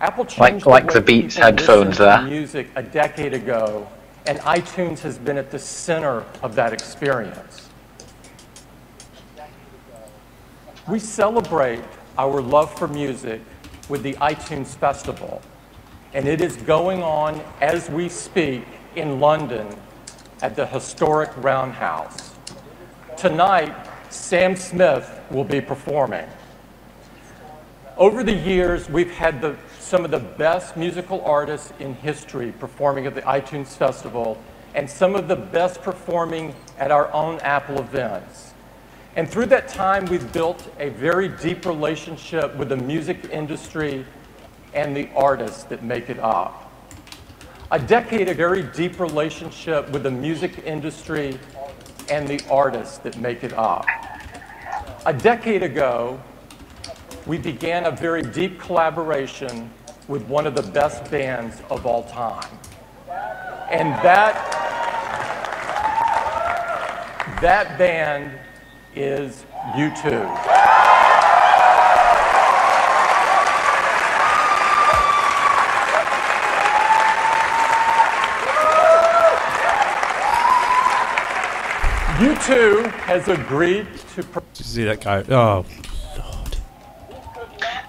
Apple changed like the Beats headphones there. Music a decade ago, and iTunes has been at the center of that experience. We celebrate our love for music with the iTunes Festival, and it is going on as we speak in London at the historic Roundhouse. Tonight, Sam Smith will be performing. Over the years, we've had some of the best musical artists in history performing at the iTunes Festival, and some of the best performing at our own Apple events. And through that time, we've built a very deep relationship with the music industry and the artists that make it up. A decade, a very deep relationship with the music industry and the artists that make it up. A decade ago, we began a very deep collaboration with one of the best bands of all time. And that band is U2. U2 has agreed to... Did you see that guy? Oh, Lord.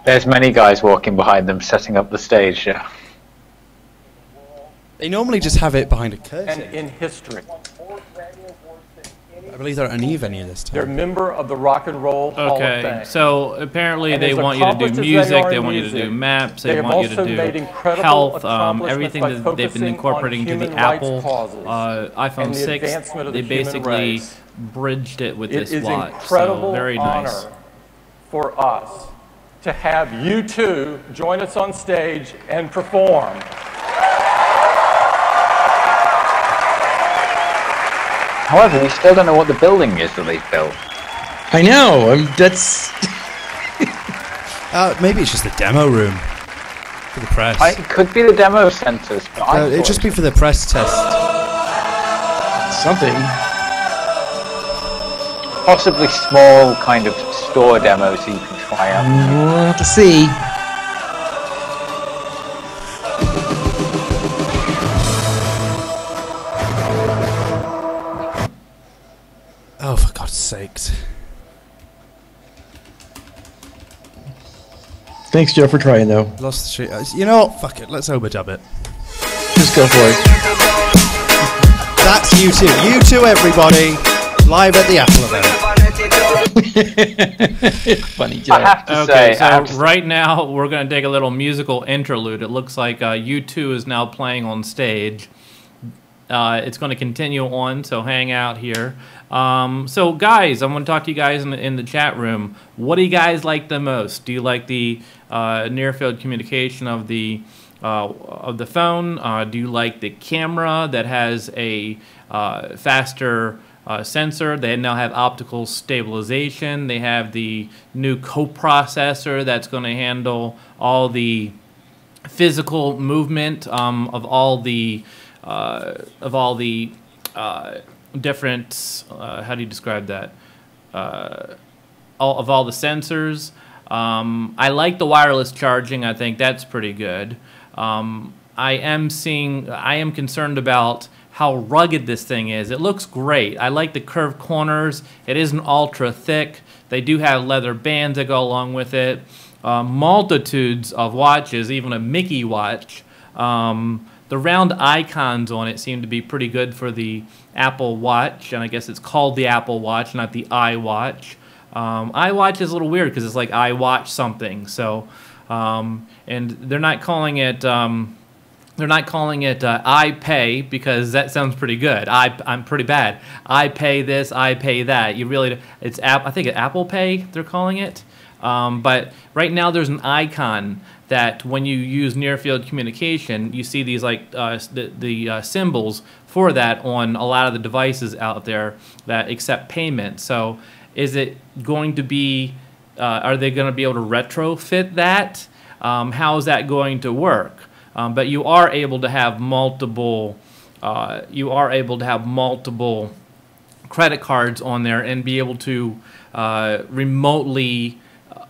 There's many guys walking behind them, setting up the stage. Yeah. They normally just have it behind a curtain. And in history. I believe they're at an venue this time. They're a member of the Rock and Roll Hall of Fame. Okay, so apparently they want you to do music, they want you to do maps, they want you to do health, everything that they've been incorporating to the Apple iPhone 6. They basically bridged it with this watch. So very nice. It is an incredible honor for us to have U2 join us on stage and perform. However, we still don't know what the building is that they've built. I know. That's. Maybe it's just the demo room for the press. It could be the demo centers. But it'd just be for the press test. Something. Possibly small kind of store demos so you can try out. We'll have to see. Oh, for God's sakes. Thanks, Joe, for trying, though. Lost the street. You know what? Fuck it. Let's overdub it. Just go for it. That's U2. U2, everybody. Live at the Apple event. Funny joke. I have to Okay, say, so right now we're going to take a little musical interlude. It looks like U2 is now playing on stage. It's going to continue on, so hang out here. So guys, I want to talk to you guys in the chat room. What do you guys like the most? Do you like the near-field communication of the phone? Do you like the camera that has a faster sensor? They now have optical stabilization. They have the new coprocessor that's going to handle all the physical movement of all the different, how do you describe that? All the sensors. I like the wireless charging. I think that's pretty good. I am concerned about how rugged this thing is. It looks great. I like the curved corners. It isn't ultra thick. They do have leather bands that go along with it. Multitudes of watches, even a Mickey watch. The round icons on it seem to be pretty good for the Apple Watch, and I guess it's called the Apple Watch, not the iWatch. iWatch is a little weird because it's like I watch something. So, and they're not calling it I pay because that sounds pretty good. I'm pretty bad. I pay this, I pay that. You really, I think Apple Pay they're calling it. But right now there's an icon that when you use near-field communication, you see these like the symbols for that on a lot of the devices out there that accept payment. So is it going to be, are they going to be able to retrofit that? How is that going to work? But you are able to have multiple, credit cards on there and be able to remotely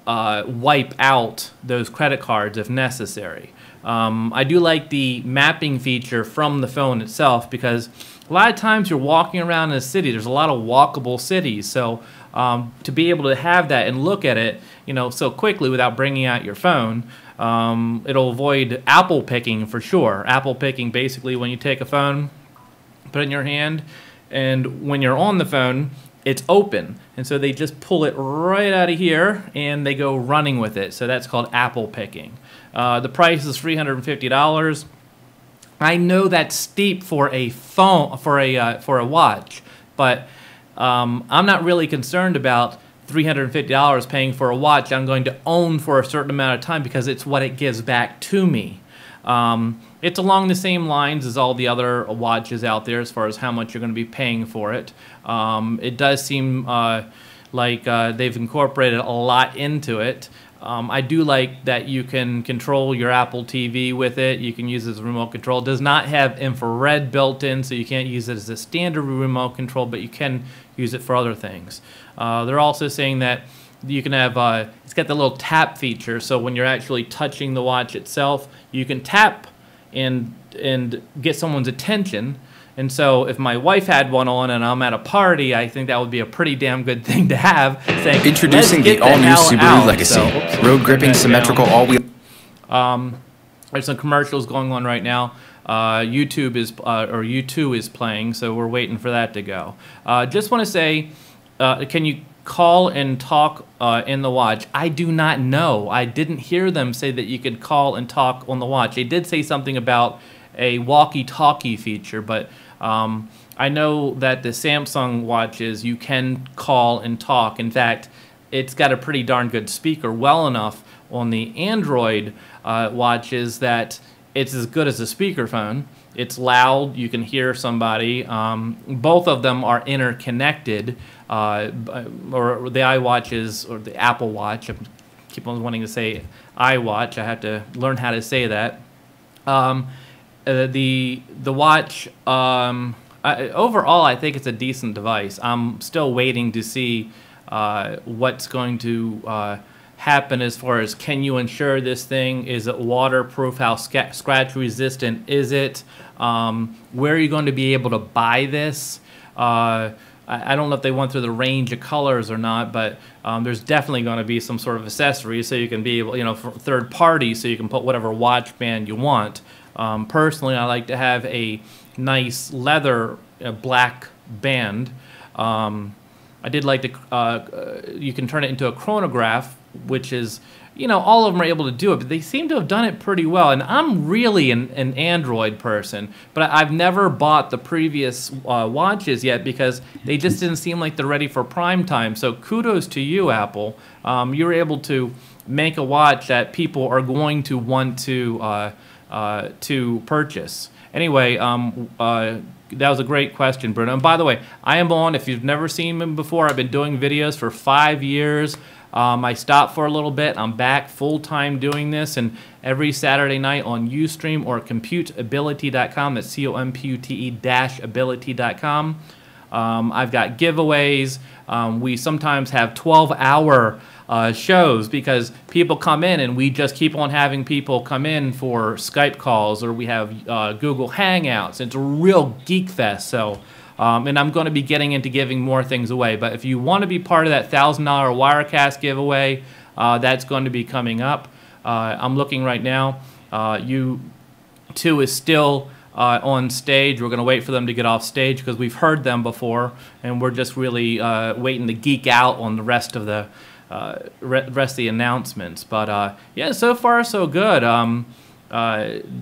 wipe out those credit cards if necessary. I do like the mapping feature from the phone itself because a lot of times you're walking around in a city. There's a lot of walkable cities, so to be able to have that and look at it, so quickly without bringing out your phone, it'll avoid apple picking for sure. Apple picking basically when you take a phone, put it in your hand, and when you're on the phone, it's open, and so they just pull it right out of here and they go running with it. So that's called apple picking. The price is $350. I know that's steep for a phone, for a watch, but I'm not really concerned about $350 paying for a watch I'm going to own for a certain amount of time because it's what it gives back to me. It's along the same lines as all the other watches out there as far as how much you're going to be paying for it. It does seem like they've incorporated a lot into it. I do like that you can control your Apple TV with it. You can use it as a remote control. It does not have infrared built in, so you can't use it as a standard remote control, but you can use it for other things. They're also saying that you can have, it's got the little tap feature, so when you're actually touching the watch itself, you can tap and get someone's attention. And so if my wife had one on and I'm at a party, I think that would be a pretty damn good thing to have. Saying, introducing the all-new Subaru Legacy. Road gripping, symmetrical, all-wheel. There's some commercials going on right now. U2 is playing, so we're waiting for that to go. Just want to say, can you call and talk in the watch? I do not know. I didn't hear them say that you could call and talk on the watch. They did say something about a walkie-talkie feature, but I know that the Samsung watches you can call and talk. In fact, it's got a pretty darn good speaker, well enough on the Android watches that it's as good as a speakerphone. It's loud, you can hear somebody. Both of them are interconnected, or the iWatches, or the Apple Watch. I keep on wanting to say iWatch. I have to learn how to say that. The watch, overall, I think it's a decent device. I'm still waiting to see what's going to happen as far as, can you insure this thing? Is it waterproof? How scratch resistant is it? Where are you going to be able to buy this? I don't know if they went through the range of colors or not, but there's definitely going to be some sort of accessory so you can be able, for third party, so you can put whatever watch band you want. Personally, I like to have a nice leather black band. I did like the, you can turn it into a chronograph, which is, you know, all of them are able to do it, but they seem to have done it pretty well. And I'm really an Android person, but I've never bought the previous watches yet because they just didn't seem like they're ready for prime time. So kudos to you, Apple. You were able to make a watch that people are going to want to purchase. Anyway, that was a great question, Bruno. And by the way, I am on, if you've never seen me before, I've been doing videos for 5 years. I stopped for a little bit. I'm back full-time doing this, and every Saturday night on Ustream or computeability.com, that's COMPUTE-ability.com. I've got giveaways. We sometimes have 12-hour shows because people come in and we just keep on having people come in for Skype calls, or we have Google Hangouts. It's a real geek fest. So, and I'm going to be getting into giving more things away. But if you want to be part of that $1,000 Wirecast giveaway, that's going to be coming up. I'm looking right now. U2 is still on stage. We're going to wait for them to get off stage because we've heard them before, and we're just really waiting to geek out on the rest of the announcements. But yeah, so far so good.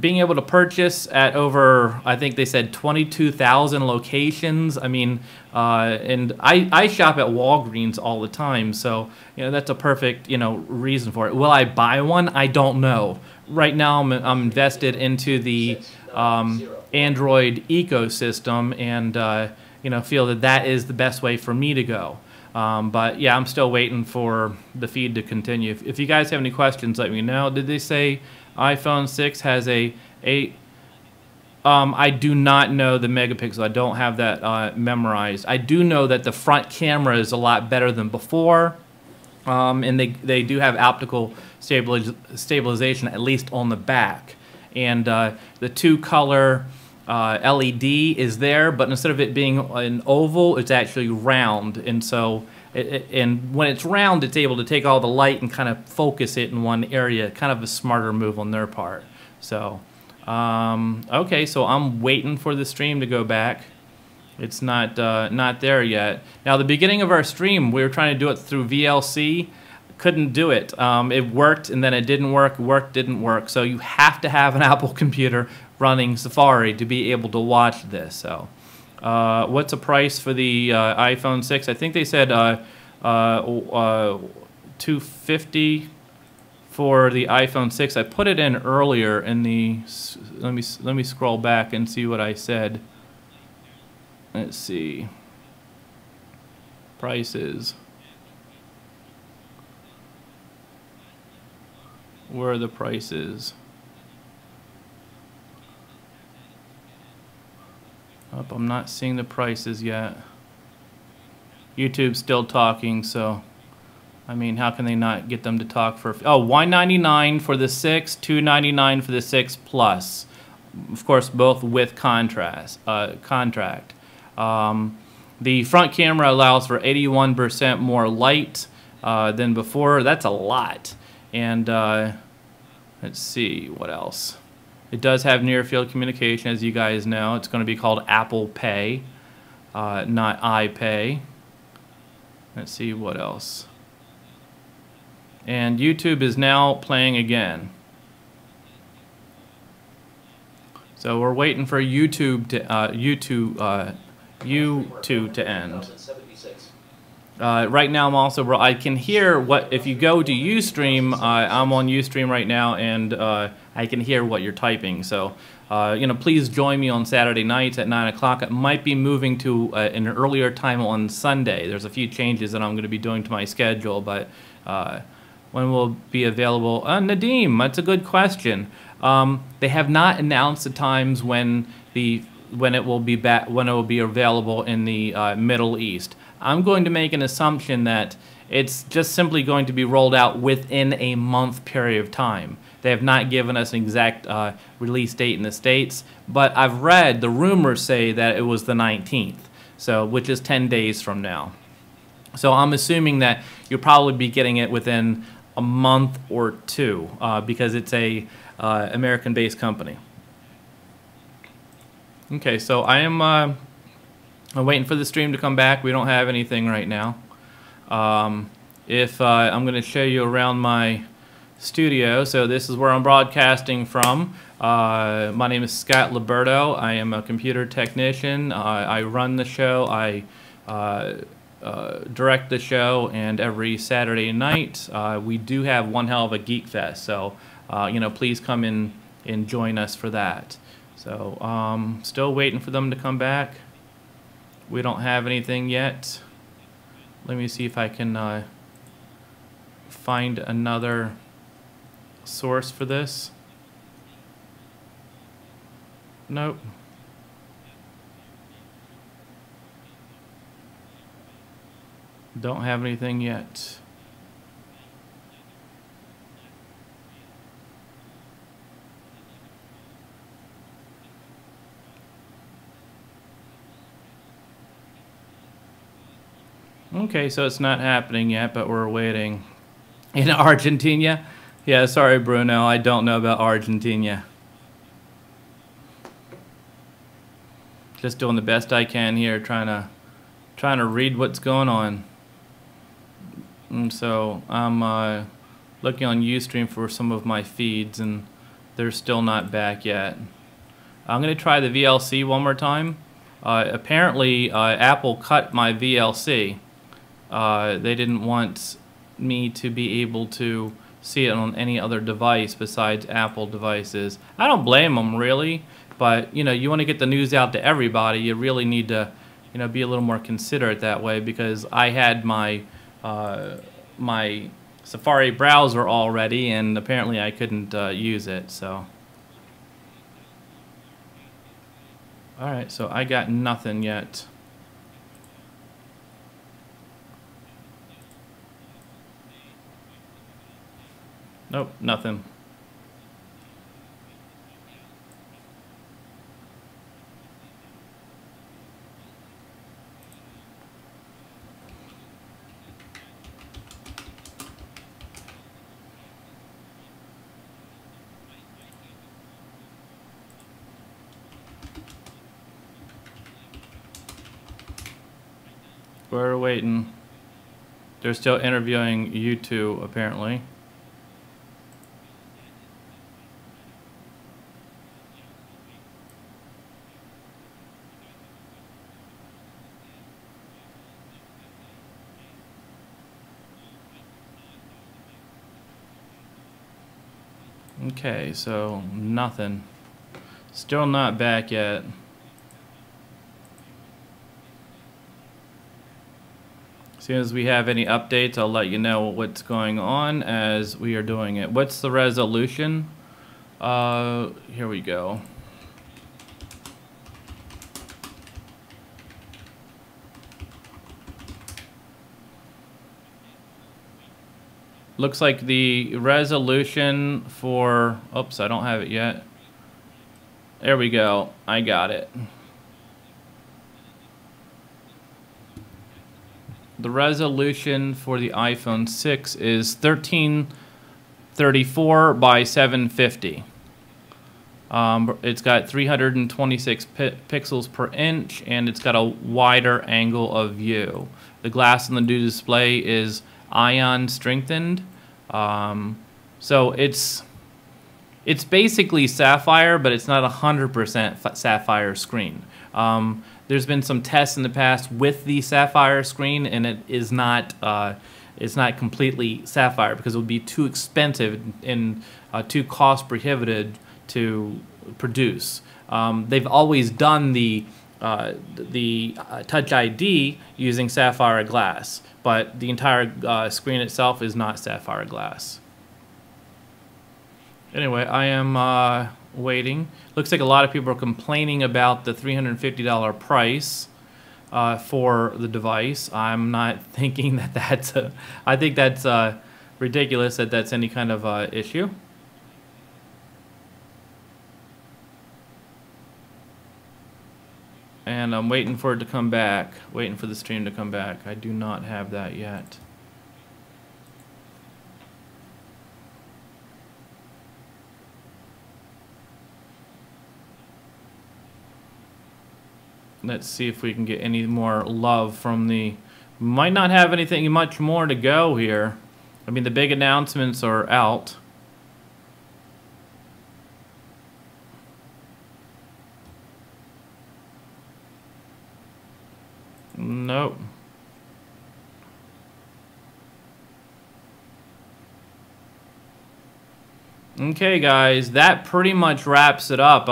Being able to purchase at over, I think they said 22,000 locations. I mean, and I shop at Walgreens all the time, so you know that's a perfect, you know, reason for it. Will I buy one? I don't know. Right now, I'm invested into the Android ecosystem, and you know, feel that that is the best way for me to go. But yeah, I'm still waiting for the feed to continue. If you guys have any questions, let me know. Did they say iPhone 6 has I do not know the megapixel. I don't have that memorized. I do know that the front camera is a lot better than before, and they do have optical stabilization, at least on the back. And the 2-color LED is there, but instead of it being an oval, it's actually round. And so, and when it's round, it's able to take all the light and kind of focus it in one area. Kind of a smarter move on their part. So, okay, so I'm waiting for the stream to go back. It's not there yet. Now, the beginning of our stream, we were trying to do it through VLC. Couldn't do it. It worked, and then it didn't work. Worked, didn't work. So you have to have an Apple computer running Safari to be able to watch this. So, what's the price for the iPhone 6? I think they said $250 for the iPhone 6. I put it in earlier in the. Let me scroll back and see what I said. Let's see. Prices. Where are the prices? Oh, I'm not seeing the prices yet. YouTube's still talking, so I mean, how can they not get them to talk for? Oh, $199 for the 6, $299 for the 6 Plus. Of course, both with contract. The front camera allows for 81% more light than before. That's a lot. And let's see what else. It does have near-field communication, as you guys know. It's going to be called Apple Pay, not iPay. Let's see what else. And YouTube is now playing again. So we're waiting for YouTube to YouTube to end. Right now I'm also, I can hear what, if you go to Ustream, I'm on Ustream right now, and I can hear what you're typing. So, you know, please join me on Saturday nights at 9 o'clock. It might be moving to an earlier time on Sunday. There's a few changes that I'm going to be doing to my schedule, but when will be available? Nadeem, that's a good question. They have not announced the times when it will be available in the Middle East. I'm going to make an assumption that it's just simply going to be rolled out within a month period of time. They have not given us an exact release date in the States, but I've read the rumors say that it was the 19th, so which is 10 days from now. So I'm assuming that you'll probably be getting it within a month or two because it's a American-based company. Okay, so I am I'm waiting for the stream to come back. We don't have anything right now. I'm going to show you around my studio. So this is where I'm broadcasting from. My name is Scott Liberto. I am a computer technician. I run the show. I direct the show, and every Saturday night we do have one hell of a Geek Fest. So please come in and join us for that. So still waiting for them to come back. We don't have anything yet. Let me see if I can find another source for this. Nope. Don't have anything yet. Okay, so it's not happening yet, but we're waiting. In Argentina? Yeah, sorry, Bruno. I don't know about Argentina. Just doing the best I can here, trying to read what's going on. And so I'm looking on Ustream for some of my feeds, and they're still not back yet. I'm going to try the VLC one more time. Apparently, Apple cut my VLC. They didn't want me to be able to see it on any other device besides Apple devices. I don't blame them, really, but you want to get the news out to everybody. You really need to be a little more considerate that way, because I had my my Safari browser already, and apparently I couldn't use it. So alright, so I got nothing yet. Nope, nothing. We're waiting. They're still interviewing you two, apparently. Okay, so nothing. Still not back yet. As soon as we have any updates, I'll let you know what's going on as we are doing it. What's the resolution? Here we go. Looks like the resolution for, oops, I don't have it yet. There we go. I got it. The resolution for the iPhone 6 is 1334 by 750. It's got 326 pixels per inch, and it's got a wider angle of view. The glass on the new display is ion strengthened. So it's basically sapphire, but it's not 100% sapphire screen. There's been some tests in the past with the sapphire screen, and it is not it's not completely sapphire, because it would be too expensive and too cost prohibitive to produce. They've always done the Touch ID using sapphire glass, but the entire screen itself is not sapphire glass. Anyway, I am waiting. Looks like a lot of people are complaining about the $350 price for the device. I'm not thinking that that's I think that's ridiculous that that's any kind of issue. And I'm waiting for it to come back, waiting for the stream to come back. I do not have that yet. Let's see if we can get any more love from the... Might not have anything much more to go here. I mean, the big announcements are out. Nope. Okay, guys, that pretty much wraps it up.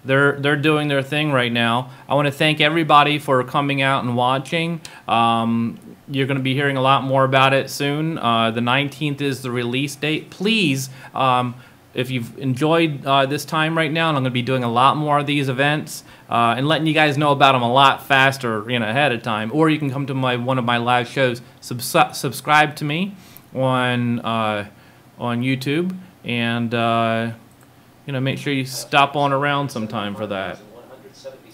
They're doing their thing right now. I want to thank everybody for coming out and watching. You're going to be hearing a lot more about it soon. The 19th is the release date. Please, if you've enjoyed this time right now, and I'm going to be doing a lot more of these events and letting you guys know about them a lot faster, ahead of time. Or you can come to one of my live shows. Subscribe to me on YouTube, and make sure you stop on around sometime for that.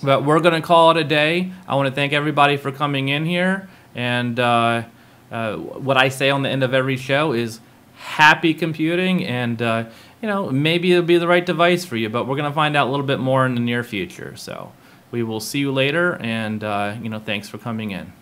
But we're going to call it a day. I want to thank everybody for coming in here. And what I say on the end of every show is happy computing. And, maybe it'll be the right device for you. But we're going to find out a little bit more in the near future. So we will see you later. And, thanks for coming in.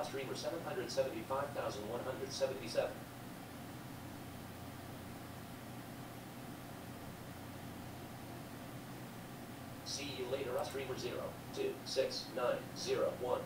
Streamer 775,177. See you later, Streamer 026901.